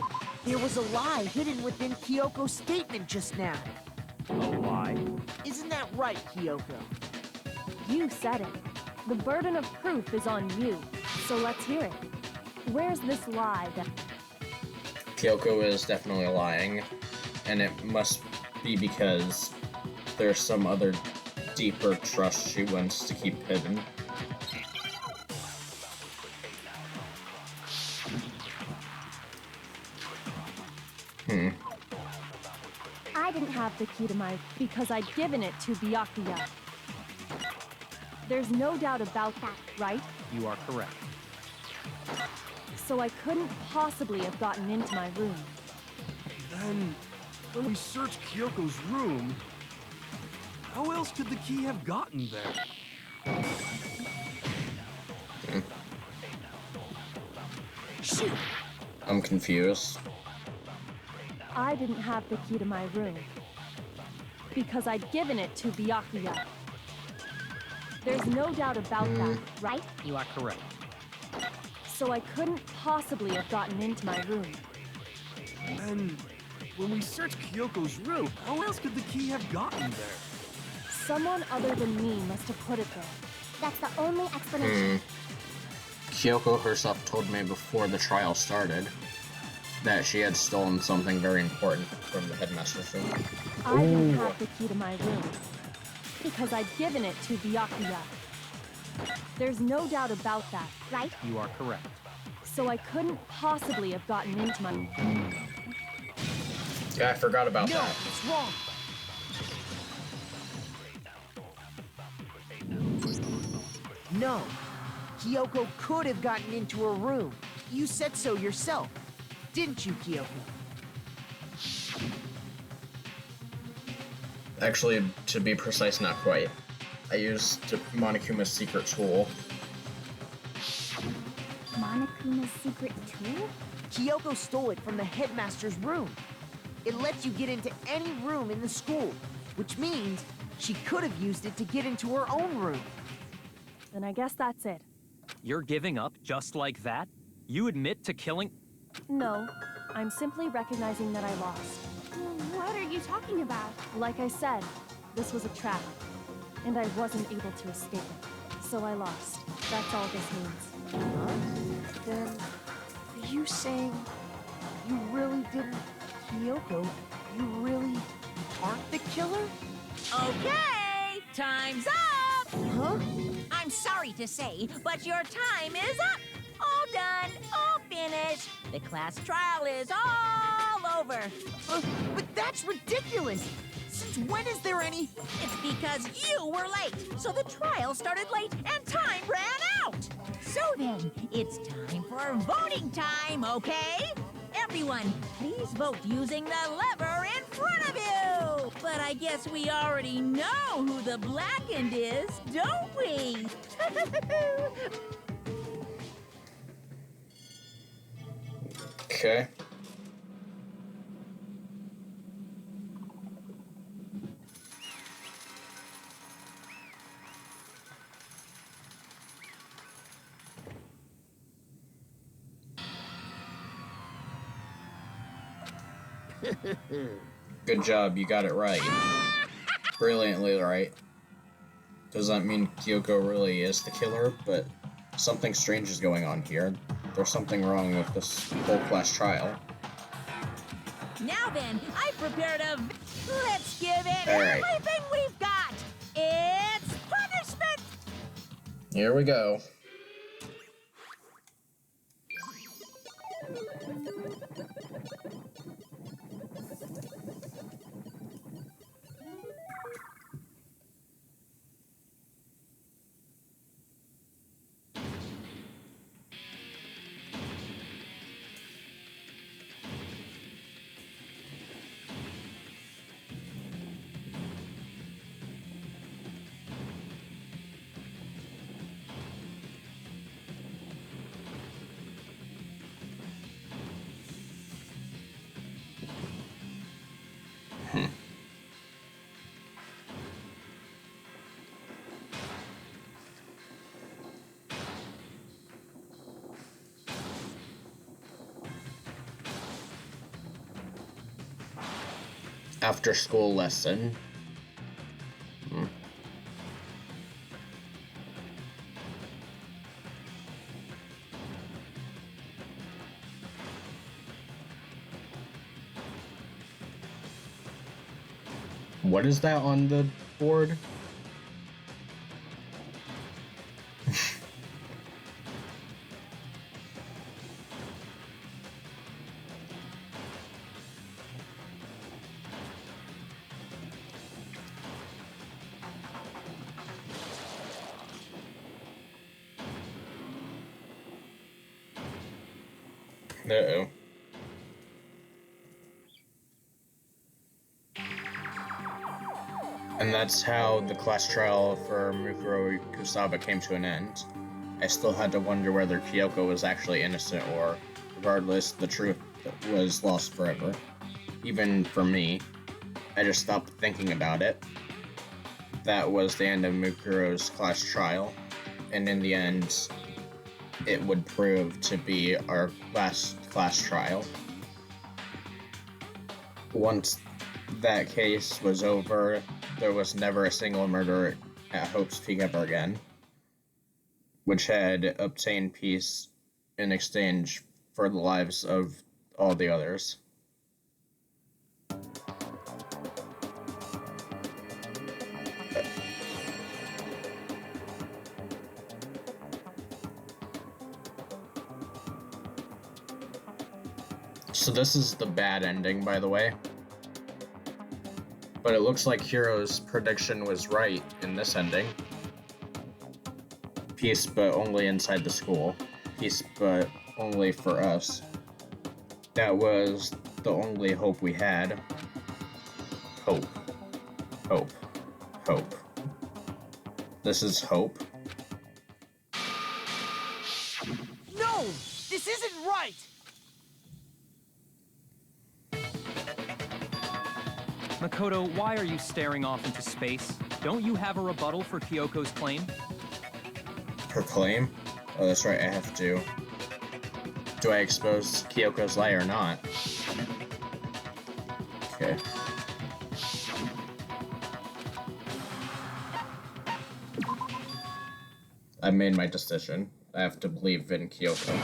There was a lie hidden within Kyoko's statement just now. A lie? Isn't that right, Kyoko? You said it. The burden of proof is on you. So let's hear it. Where's this lie that... Kyoko is definitely lying, and it must be because there's some other deeper trust she wants to keep hidden. I didn't have the key to my... because I'd given it to Byakuya. There's no doubt about that, right? You are correct. So I couldn't possibly have gotten into my room. Then, when we searched Kyoko's room, how else could the key have gotten there? Shoot! I'm confused. I didn't have the key to my room because I'd given it to Byakuya. There's no doubt about that, right? You are correct. So I couldn't possibly have gotten into my room. Then, when we searched Kyoko's room, how else could the key have gotten there? Someone other than me must have put it there. That's the only explanation. Kyoko herself told me before the trial started that she had stolen something very important from the headmaster's room. I didn't have the key to my room because I'd given it to Byakuya. There's no doubt about that, right? You are correct. So I couldn't possibly have gotten into my... Yeah, I forgot about No, that. it's wrong. No, Kyoko could have gotten into her room. You said so yourself, didn't you, Kyoko? Actually, to be precise, not quite. I used Monokuma's secret tool. Monokuma's secret tool? Kyoko stole it from the headmaster's room. It lets you get into any room in the school, which means she could have used it to get into her own room. Then I guess that's it. You're giving up just like that? You admit to killing... No, I'm simply recognizing that I lost. What are you talking about? Like I said, this was a trap, and I wasn't able to escape it. So I lost. That's all this means. Huh? Then, are you saying you really didn't... Kyoko, you really aren't the killer? Okay, time's up! Huh? I'm sorry to say, but your time is up. All done, all finished. The class trial is all over. But that's ridiculous! Since when is there any... It's because you were late, so the trial started late and time ran out. So then, it's time for voting time, okay? Everyone, please vote using the lever in front of you. But I guess we already know who the blackened is, don't we? Okay. Good job, you got it right. Brilliantly right. Does that mean Kyoko really is the killer? But something strange is going on here. There's something wrong with this whole class trial. Now then, I prepared a... Let's give it All right. everything we've got. It's punishment. Here we go. After school lesson. What is that on the board? Uh-oh. And that's how the class trial for Mukuro Kusaba came to an end. I still had to wonder whether Kyoko was actually innocent or, regardless, the truth was lost forever. Even for me, I just stopped thinking about it. That was the end of Mukuro's class trial, and in the end, it would prove to be our last class trial. Once that case was over, there was never a single murder at Hope's Peak ever again, which had obtained peace in exchange for the lives of all the others. So this is the bad ending, by the way. But it looks like Hiro's prediction was right in this ending. Peace, but only inside the school. Peace, but only for us. That was the only hope we had. Hope. Hope. Hope. This is hope. No! This isn't right! Makoto, why are you staring off into space? Don't you have a rebuttal for Kyoko's claim? Her claim? Oh, that's right, I have to. Do I expose Kyoko's lie or not? Okay. I made my decision. I have to believe in Kyoko.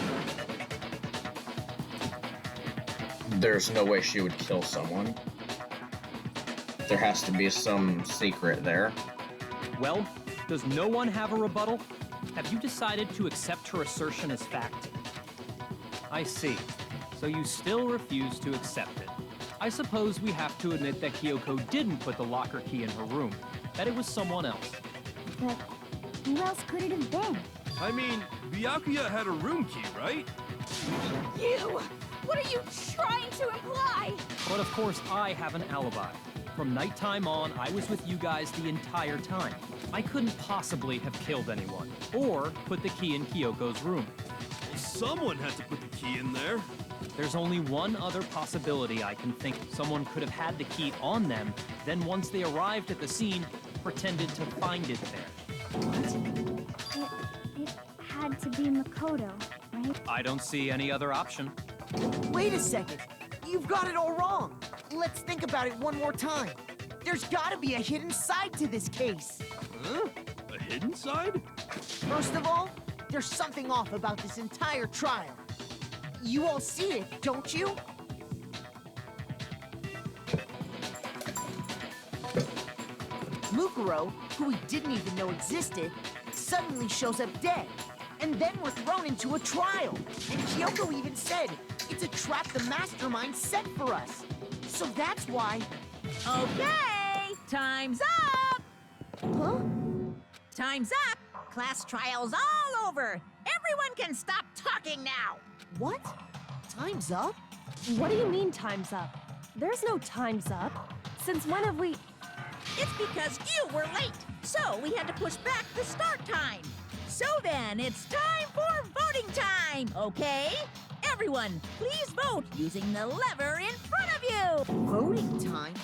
There's no way she would kill someone. There has to be some secret there. Well, does no one have a rebuttal? Have you decided to accept her assertion as fact? I see. So you still refuse to accept it. I suppose we have to admit that Kyoko didn't put the locker key in her room, that it was someone else. But who else could it have been? I mean, Byakuya had a room key, right? You! What are you trying to imply? But of course, I have an alibi. From nighttime on, I was with you guys the entire time. I couldn't possibly have killed anyone, or put the key in Kyoko's room. Well, someone had to put the key in there. There's only one other possibility I can think. Someone could have had the key on them, then once they arrived at the scene, pretended to find it there. It had to be Makoto, right? I don't see any other option. Wait a second. You've got it all wrong. Let's think about it one more time. There's gotta be a hidden side to this case. Huh? A hidden side? First of all, there's something off about this entire trial. You all see it, don't you? Mukuro, who we didn't even know existed, suddenly shows up dead. And then we're thrown into a trial. And Kyoko even said, it's a trap the mastermind set for us. So that's why... Okay, time's up! Huh? Time's up! Class trial's all over! Everyone can stop talking now! What? Time's up? What do you mean time's up? There's no time's up. Since when have we... It's because you were late, so we had to push back the start time. So then, it's time for voting time, okay? Everyone, please vote using the lever in front of you! Voting time?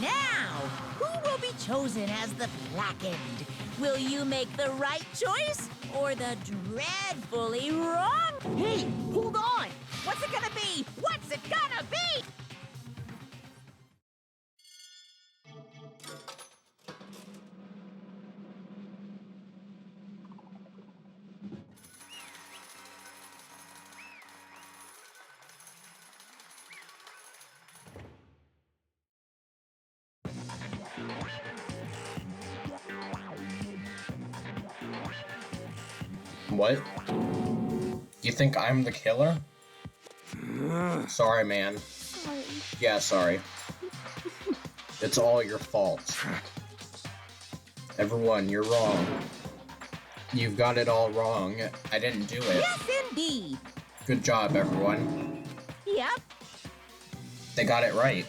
Now, who will be chosen as the blackened? Will you make the right choice or the dreadfully wrong? Hey, hold on! What's it gonna be? What's it gonna be? What? You think I'm the killer? Sorry, man. Sorry. Yeah, sorry. It's all your fault. Everyone, you're wrong. You've got it all wrong. I didn't do it. Yes, indeed. Good job, everyone. Yep. They got it right.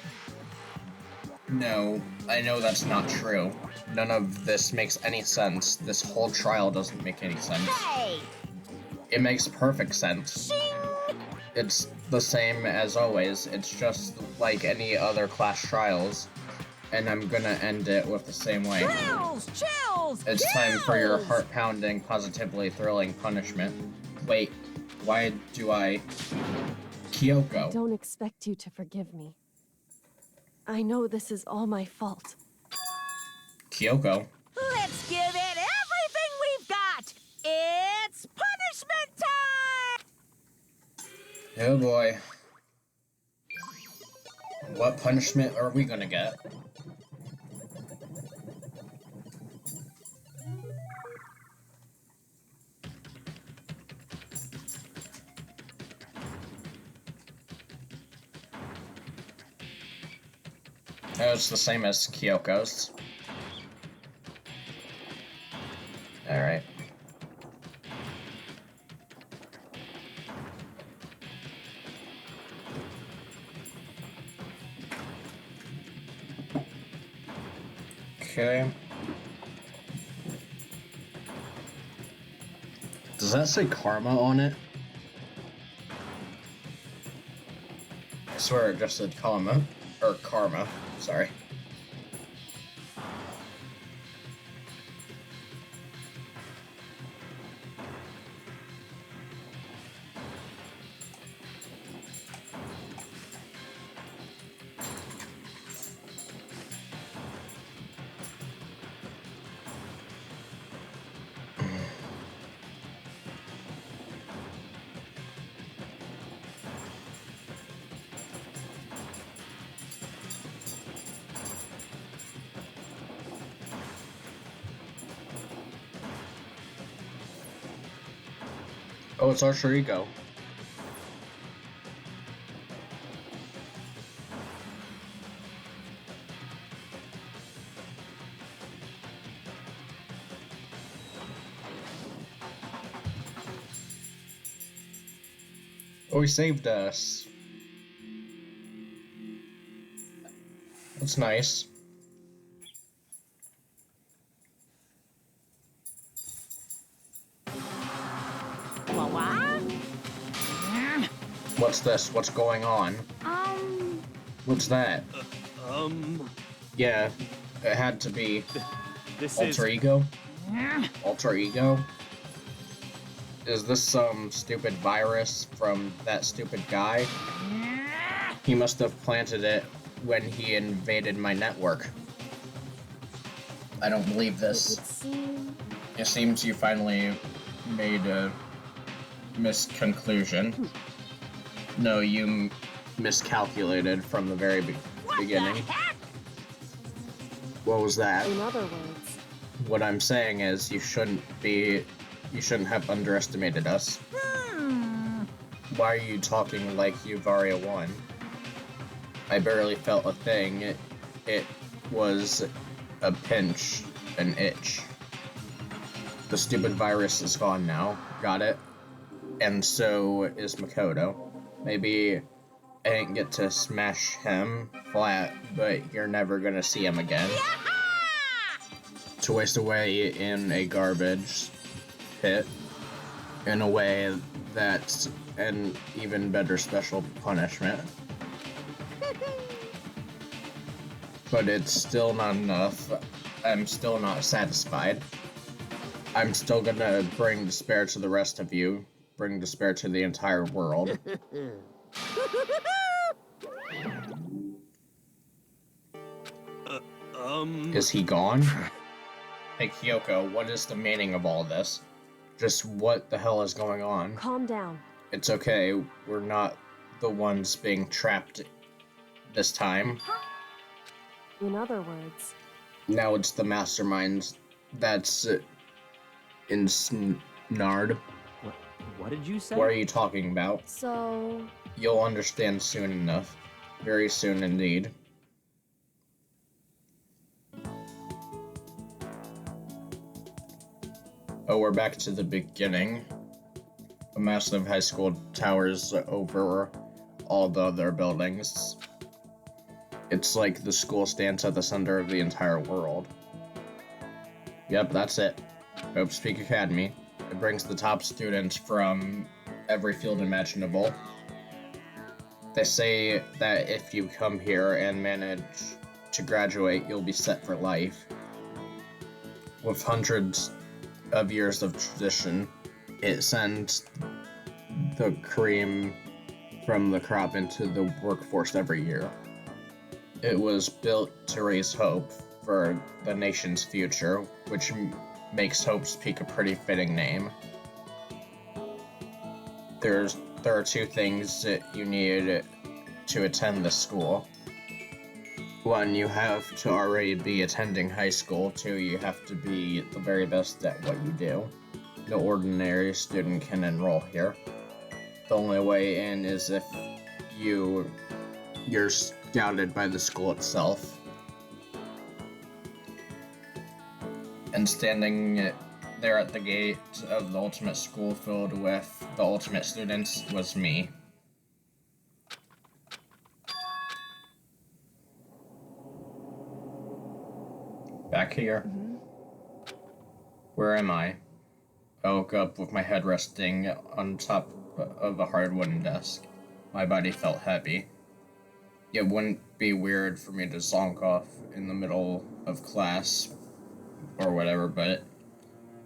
No, I know that's not true. None of this makes any sense. This whole trial doesn't make any sense. Hey! It makes perfect sense. Shing! It's the same as always. It's just like any other class trials. And I'm gonna end it with the same way. Chills! Chills! It's time for your chills! heart-pounding, positively thrilling punishment. Wait, why do I... Kyoko. Don't expect you to forgive me. I know this is all my fault. Kyoko. Let's give it everything we've got! It's punishment time! Oh boy. What punishment are we gonna get? Oh, it's the same as Kyoko's. Alright. Okay. Does that say karma on it? I swear it just said karma. Or karma, sorry. Oh, it's Archer Ego. Oh, he saved us. That's nice. What's this? What's going on? What's that? Yeah, it had to be This Alter is... Ego? Alter Ego? Is this some stupid virus from that stupid guy? He must have planted it when he invaded my network. I don't believe this. It seems you finally made a misconclusion. No, you miscalculated from the very beginning. What was that? In other words, What I'm saying is you shouldn't have underestimated us. Why are you talking like Yuvaria won? I barely felt a thing. It was a pinch, an itch. The stupid virus is gone now. Got it? And so is Makoto. Maybe I didn't get to smash him flat, but you're never gonna see him again. To waste away in a garbage pit in a way that's an even better special punishment. But it's still not enough. I'm still not satisfied. I'm still gonna bring despair to the rest of you. Bring despair to the entire world. Is he gone? Hey Kyoko, what is the meaning of all this? Just what the hell is going on? calm down. It's okay, we're not the ones being trapped this time. In other words, Now it's the masterminds that's ensnared. What did you say? What are you talking about? So, You'll understand soon enough. Very soon indeed. Oh, we're back to the beginning. A massive high school towers over all the other buildings. It's like the school stands at the center of the entire world. Yep, that's it. Hope's Peak Academy. It brings the top students from every field imaginable. They say that if you come here and manage to graduate, you'll be set for life. With hundreds of years of tradition, it sends the cream from the crop into the workforce every year. It was built to raise hope for the nation's future, which makes Hope's Peak a pretty fitting name. There are two things that you need to attend this school. One, you have to already be attending high school. Two, you have to be the very best at what you do. No ordinary student can enroll here. The only way in is if you're scouted by the school itself. And standing there at the gate of the ultimate school filled with the ultimate students was me. Back here. Where am I? I woke up with my head resting on top of a hard wooden desk. My body felt heavy. It wouldn't be weird for me to zonk off in the middle of class or whatever, but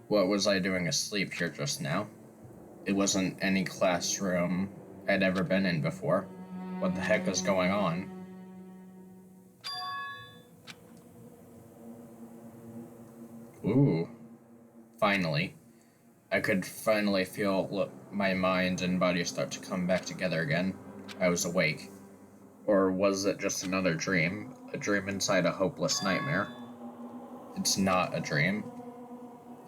what was I doing asleep here just now? It wasn't any classroom I'd ever been in before. What the heck is going on? Ooh. Finally. I could finally feel my mind and body start to come back together again. I was awake. Or was it just another dream? A dream inside a hopeless nightmare? It's not a dream.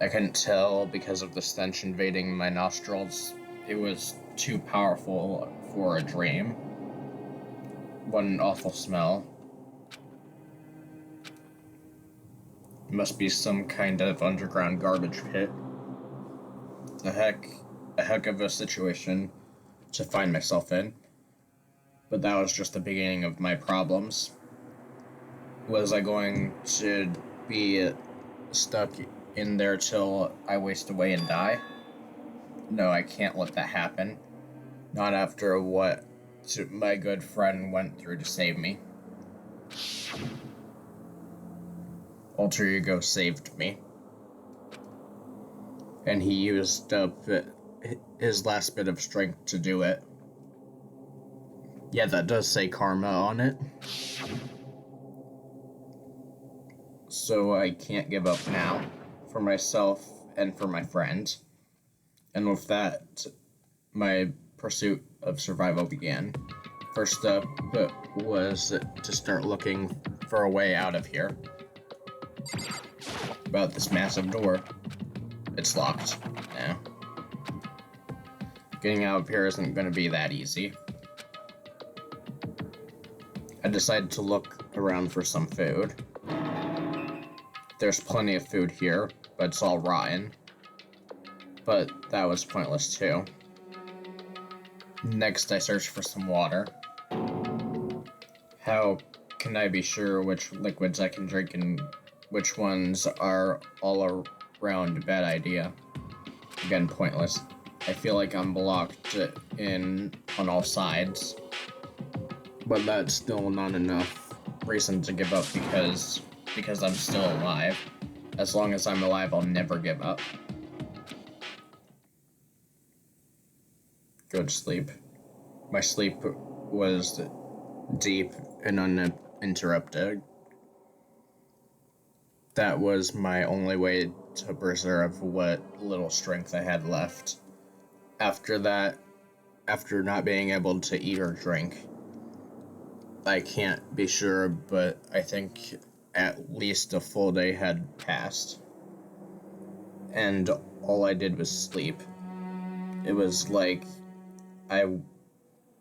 I couldn't tell because of the stench invading my nostrils. It was too powerful for a dream. What an awful smell. It must be some kind of underground garbage pit. A heck of a situation to find myself in. But that was just the beginning of my problems. Was I going to be stuck in there till I waste away and die? No, I can't let that happen. Not after what my good friend went through to save me. Alter Ego saved me. And he used up his last bit of strength to do it. Yeah, that does say karma on it. So I can't give up now. For myself and for my friend. And with that, my pursuit of survival began. First step was to start looking for a way out of here. About this massive door. It's locked now. Getting out of here isn't going to be that easy. I decided to look around for some food. There's plenty of food here, but it's all rotten. But that was pointless too. Next, I searched for some water. How can I be sure which liquids I can drink and which ones are all around a bad idea? Again, pointless. I feel like I'm blocked in on all sides. But that's still not enough reason to give up because I'm still alive. As long as I'm alive, I'll never give up. Go to sleep. My sleep was deep and uninterrupted. That was my only way to preserve what little strength I had left. After that, after not being able to eat or drink, I can't be sure, but I think at least a full day had passed. And all I did was sleep. It was like I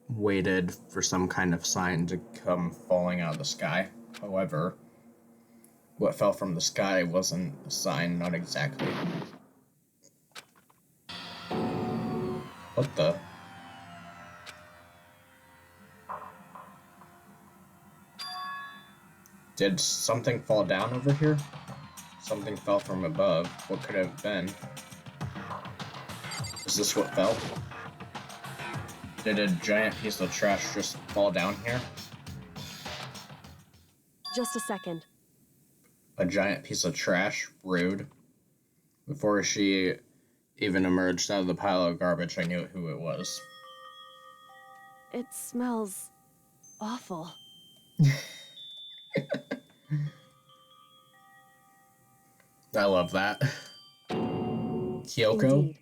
waited for some kind of sign to come falling out of the sky. However, what fell from the sky wasn't a sign, not exactly. What the? Did something fall down over here? Something fell from above. What could it have been? Is this what fell? Did a giant piece of trash just fall down here? Just a second. A giant piece of trash? Rude. Before she even emerged out of the pile of garbage, I knew who it was. It smells awful. I love that. Kyoko, Indeed.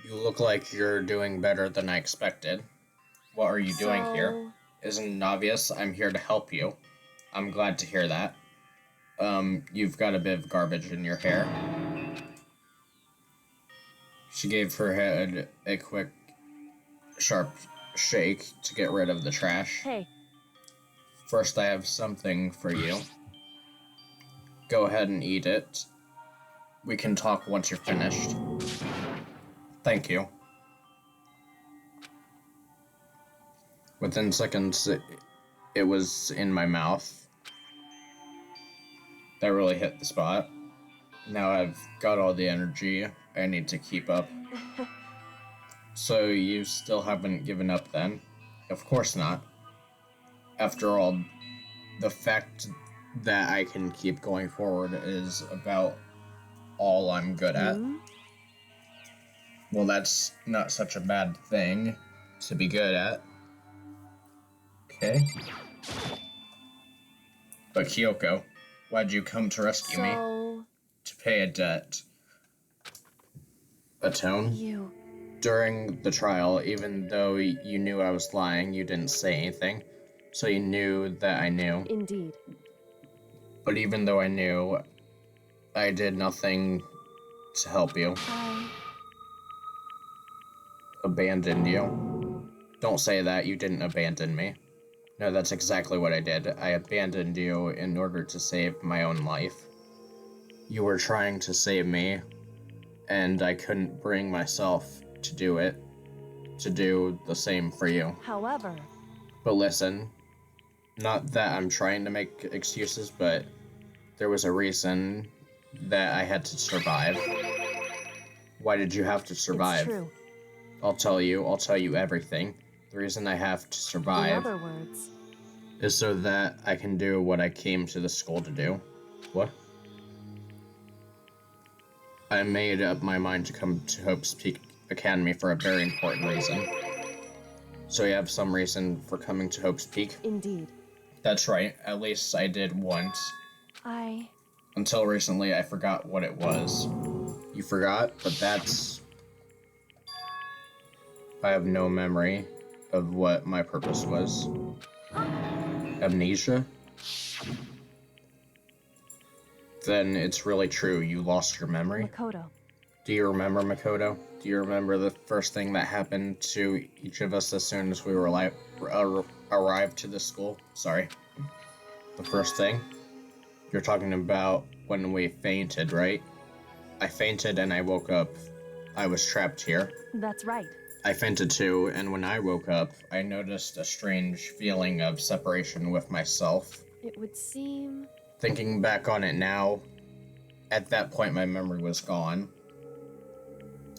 you look like you're doing better than I expected. What are you doing here? Isn't it obvious? I'm here to help you. I'm glad to hear that. You've got a bit of garbage in your hair. She gave her head a quick, sharp shake to get rid of the trash. Hey, First, I have something for you. Go ahead and eat it. We can talk once you're finished. Thank you. Within seconds, it was in my mouth. That really hit the spot. Now I've got all the energy I need to keep up. So you still haven't given up then? Of course not. After all, the fact that I can keep going forward is about all I'm good at. Well, that's not such a bad thing to be good at. Okay. But Kyoko, why'd you come to rescue me? To pay a debt. Atone? You. During the trial, even though you knew I was lying, you didn't say anything. So you knew that I knew. Indeed. But even though I knew, I did nothing to help you. I Abandoned you. Don't say that, you didn't abandon me. No, that's exactly what I did. I abandoned you in order to save my own life. You were trying to save me, and I couldn't bring myself to do it. To do the same for you. However, But listen, not that I'm trying to make excuses, but there was a reason that I had to survive. Why did you have to survive? it's true. I'll tell you everything. The reason I have to In survive other words, is so that I can do what I came to the school to do. What? I made up my mind to come to Hope's Peak Academy for a very important reason. So you have some reason for coming to Hope's Peak? indeed. That's right, at least I did once. Until recently, I forgot what it was. You forgot? But that's... I have no memory of what my purpose was. Amnesia? Then it's really true, you lost your memory? Makoto. Do you remember, Makoto? Do you remember the first thing that happened to each of us as soon as we were arrived to the school? Sorry. The first thing? You're talking about when we fainted, right? I fainted and I woke up. I was trapped here. That's right. I fainted too, and when I woke up, I noticed a strange feeling of separation with myself. It would seem... Thinking back on it now, at that point my memory was gone.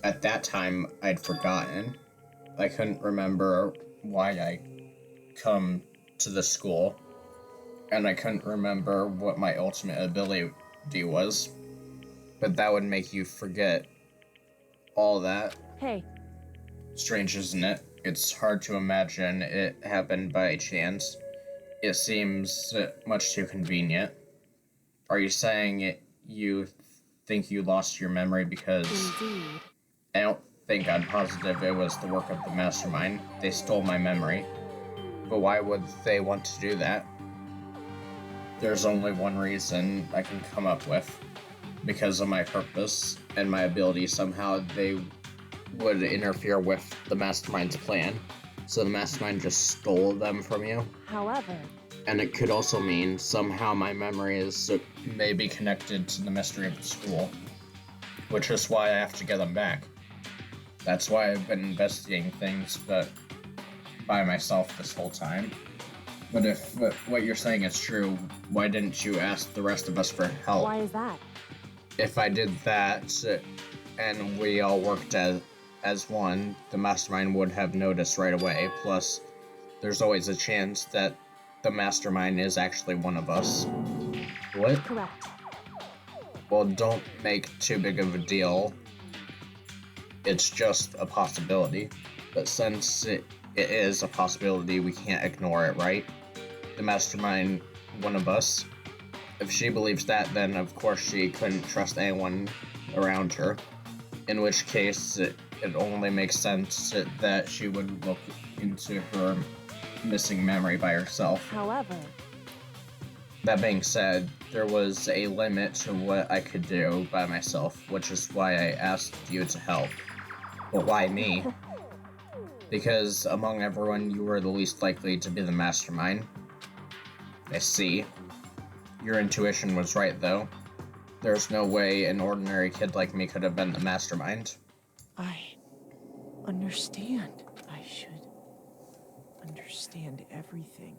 At that time, I'd forgotten. I couldn't remember why I come to the school, and I couldn't remember what my ultimate ability was. But that would make you forget all that. Hey, Strange, isn't it? It's hard to imagine it happened by chance. It seems much too convenient. Are you saying you think you lost your memory because... indeed. I don't think I'm positive it was the work of the mastermind. They stole my memory. But why would they want to do that? There's only one reason I can come up with. Because of my purpose and my ability, somehow they would interfere with the mastermind's plan. So the mastermind just stole them from you. However, And it could also mean somehow my memory is maybe connected to the mystery of the school, which is why I have to get them back. That's why I've been investigating things, but by myself this whole time. But if what you're saying is true, why didn't you ask the rest of us for help? why is that? If I did that and we all worked as one, the mastermind would have noticed right away. Plus, there's always a chance that the mastermind is actually one of us. What? Correct. Well, don't make too big of a deal. It's just a possibility. But since it is a possibility, we can't ignore it, right? The mastermind, one of us. If she believes that, then of course she couldn't trust anyone around her. In which case, it only makes sense that she would look into her missing memory by herself. However, That being said, there was a limit to what I could do by myself, which is why I asked you to help. But why me? Because among everyone, you were the least likely to be the mastermind. I see. Your intuition was right, though. There's no way an ordinary kid like me could have been the mastermind. I understand. I should understand everything.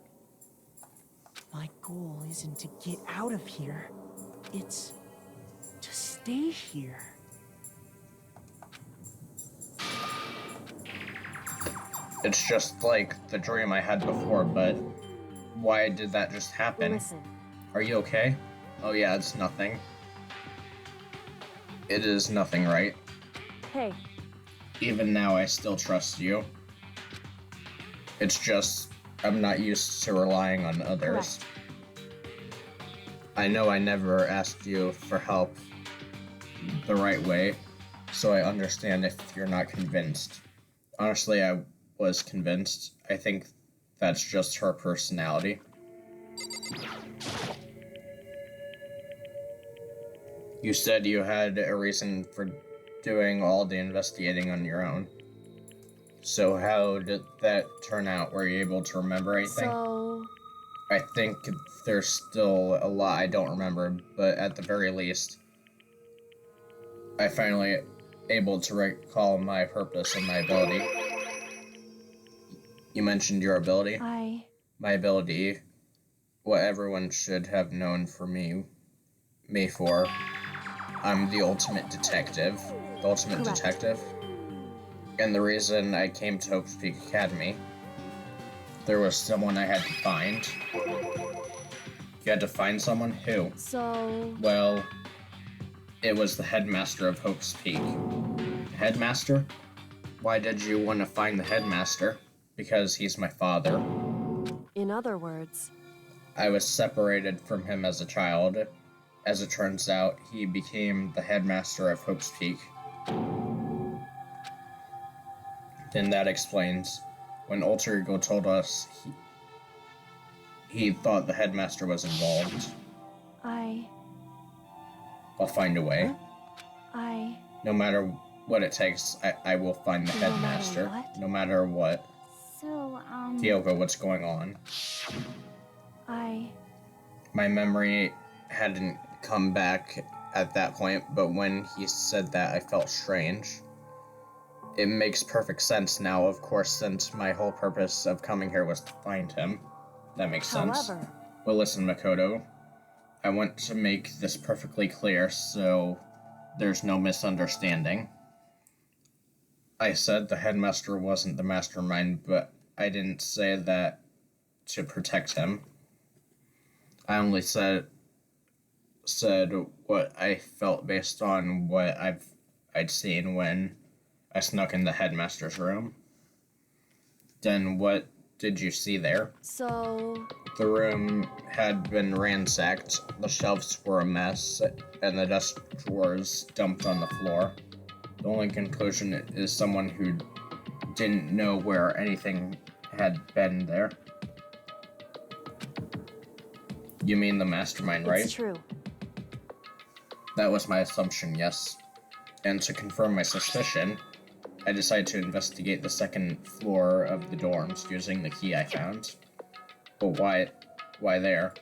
My goal isn't to get out of here. It's to stay here. It's just like the dream I had before, but why did that just happen? listen. Are you okay? Oh yeah, it's nothing. It is nothing, right? Hey, Even now, I still trust you. It's just, I'm not used to relying on others. correct. I know I never asked you for help the right way, so I understand if you're not convinced. Honestly, I was convinced. I think that's just her personality. You said you had a reason for doing all the investigating on your own. So how did that turn out? Were you able to remember anything? So, I think there's still a lot I don't remember, but at the very least, I finally able to recall my purpose and my ability. You mentioned your ability. My ability, what everyone should have known for me for. I'm the ultimate detective. The ultimate Correct. detective. And the reason I came to Hope's Peak Academy, there was someone I had to find. You had to find someone? Who? so, Well, it was the headmaster of Hope's Peak. Headmaster? Why did you want to find the headmaster? Because he's my father. in other words, I was separated from him as a child. As it turns out, he became the headmaster of Hope's Peak. Then that explains when Alter Ego told us he thought the headmaster was involved. I'll find a way. No matter what it takes, I will find the No matter headmaster. what? No matter what. So, Diogo, what's going on? My memory hadn't come back at that point, but when he said that, I felt strange. It makes perfect sense now, of course, since my whole purpose of coming here was to find him. That makes sense. however, Well, listen, Makoto. I want to make this perfectly clear so there's no misunderstanding. I said the headmaster wasn't the mastermind, but I didn't say that to protect him. I only said what I felt based on what I'd seen when I snuck in the headmaster's room. Then what did you see there? so, The room had been ransacked, the shelves were a mess, and the desk drawers dumped on the floor. The only conclusion is someone who didn't know where anything had been there. You mean the mastermind, right? it's true. That was my assumption, yes. And to confirm my suspicion, I decided to investigate the second floor of the dorms using the key I found. But why there?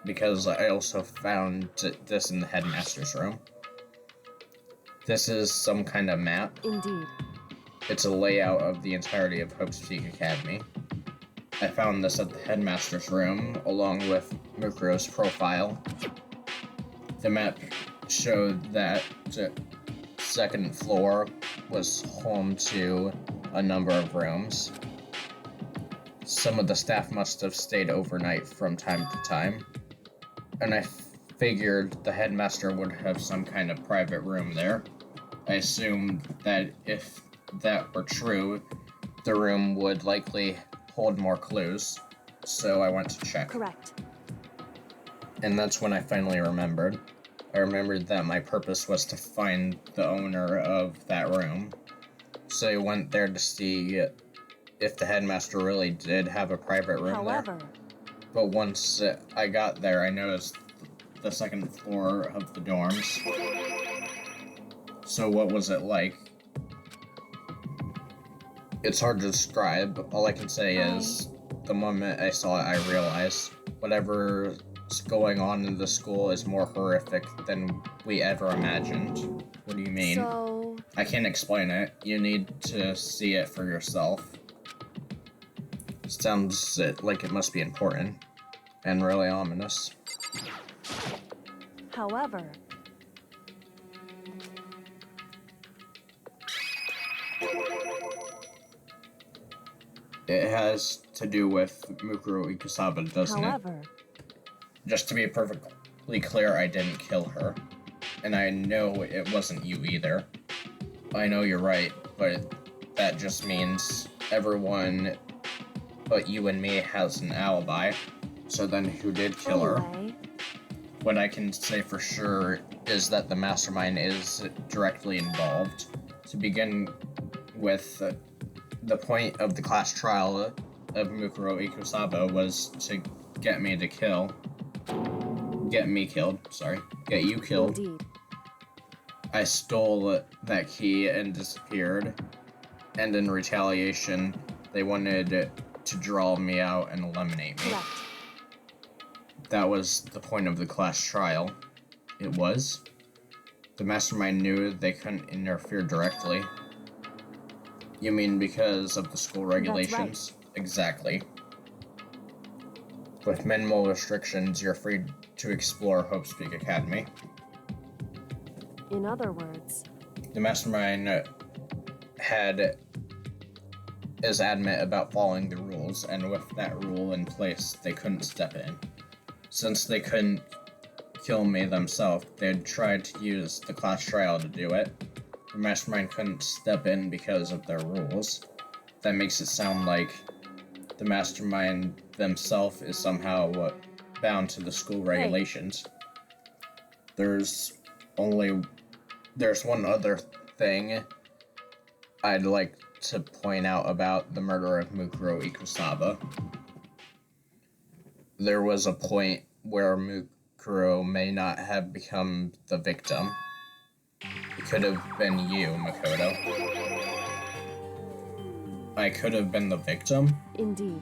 Because I also found this in the headmaster's room. This is some kind of map. Indeed. It's a layout of the entirety of Hope's Peak Academy. I found this at the headmaster's room, along with Mukuro's profile. The map showed that the second floor was home to a number of rooms. Some of the staff must have stayed overnight from time to time, and I figured the headmaster would have some kind of private room there. I assumed that if that were true, the room would likely hold more clues, so I went to check. Correct. And that's when I finally remembered. I remembered that my purpose was to find the owner of that room. So I went there to see if the headmaster really did have a private room However, there. But once I got there, I noticed the second floor of the dorms. So what was it like? It's hard to describe. All I can say is, the moment I saw it, I realized whatever's going on in the school is more horrific than we ever imagined. What do you mean? so I can't explain it. You need to see it for yourself. Sounds like it must be important and really ominous. however, It has to do with Mukuro Ikusaba, doesn't it? however, Just to be perfectly clear, I didn't kill her. And I know it wasn't you either. I know you're right, but that just means everyone but you and me has an alibi. So then who did kill her? anyway, What I can say for sure is that the mastermind is directly involved. To begin with, the point of the class trial of Mukuro Ikusaba was to get me killed, get you killed. indeed. I stole that key and disappeared, and in retaliation, they wanted to draw me out and eliminate me. Correct. That was the point of the class trial. It was. The mastermind knew they couldn't interfere directly. You mean because of the school regulations? Exactly. With minimal restrictions, you're free to explore Hope's Peak Academy. In other words, The mastermind is adamant about following the rules, and with that rule in place, they couldn't step in. Since they couldn't kill me themselves, they'd tried to use the class trial to do it. The mastermind couldn't step in because of their rules. That makes it sound like the mastermind themselves is somehow bound to the school regulations. There's one other thing I'd like to point out about the murder of Mukuro Ikusaba. There was a point where Mukuro may not have become the victim. It could have been you, Makoto. I could have been the victim? indeed.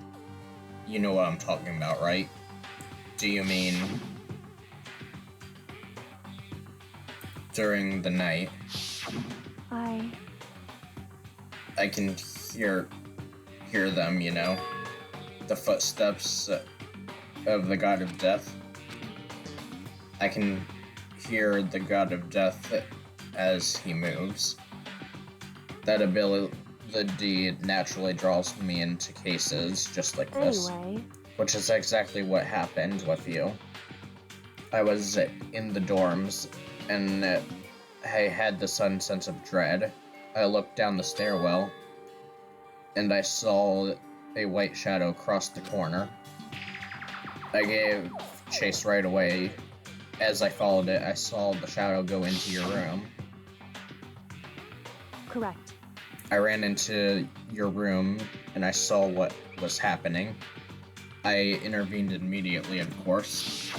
You know what I'm talking about, right? Do you mean during the night? I can hear them, you know? The footsteps of the god of death. I can hear the god of death as he moves. That ability naturally draws me into cases just like this. Anyway, Which is exactly what happened with you. I was in the dorms, and I had the sudden sense of dread. I looked down the stairwell, and I saw a white shadow cross the corner. I gave chase right away. As I followed it, I saw the shadow go into your room. correct. I ran into your room, and I saw what was happening. I intervened immediately, of course.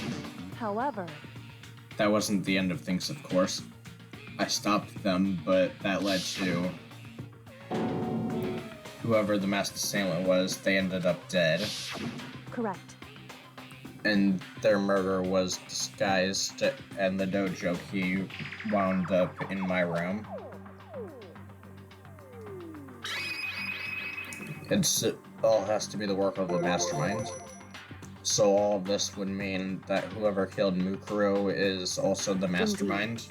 However, That wasn't the end of things, of course. I stopped them, but that led to whoever the masked assailant was, they ended up dead. Correct. And their murder was disguised, and the dojo key wound up in my room. It all has to be the work of the mastermind. So all of this would mean that whoever killed Mukuro is also the mastermind.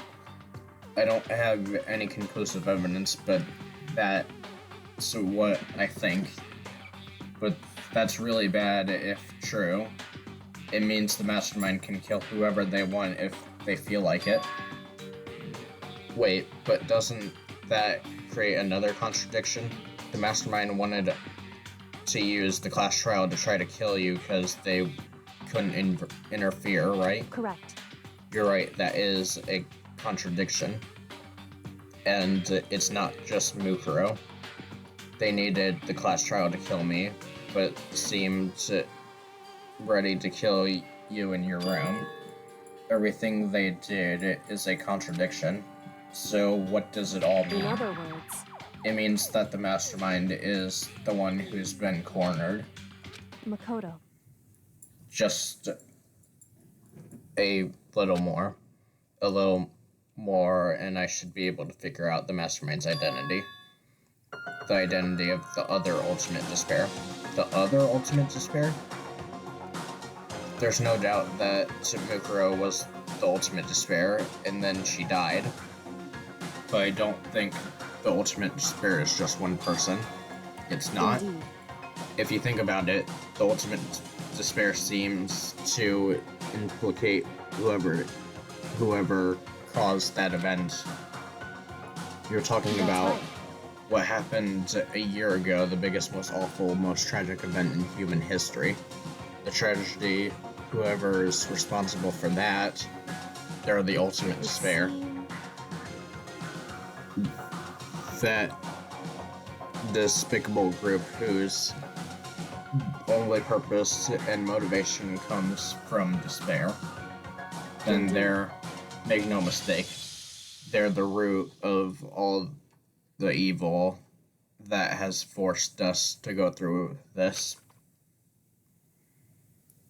I don't have any conclusive evidence, but that's what I think. But that's really bad if true. It means the mastermind can kill whoever they want if they feel like it. Wait, but doesn't that create another contradiction? The mastermind wanted to use the class trial to try to kill you because they couldn't interfere, right? Correct. You're right, that is a contradiction. And it's not just Mukuro. They needed the class trial to kill me, but seemed ready to kill you in your room. Everything they did is a contradiction. So what does it all mean? In other words, It means that the mastermind is the one who's been cornered. Makoto. Just a little more. A little more, and I should be able to figure out the mastermind's identity. The identity of the other ultimate despair. The other ultimate despair? There's no doubt that Mukuro was the ultimate despair, and then she died. But I don't think the ultimate despair is just one person. It's not. Indeed. If you think about it, the ultimate despair seems to implicate whoever caused that event. You're talking That's about right. what happened a year ago, the biggest, most awful, most tragic event in human history. The tragedy, whoever's responsible for that, they're the ultimate It despair. seems- That despicable group whose only purpose and motivation comes from despair, then make no mistake, they're the root of all the evil that has forced us to go through this.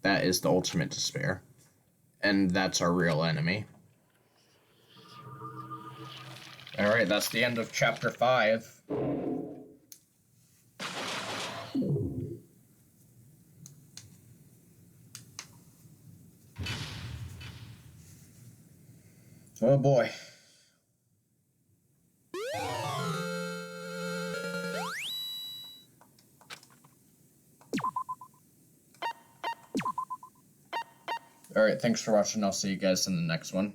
That is the ultimate despair. And that's our real enemy. Alright, that's the end of chapter 5. Oh boy. Alright, thanks for watching. I'll see you guys in the next one.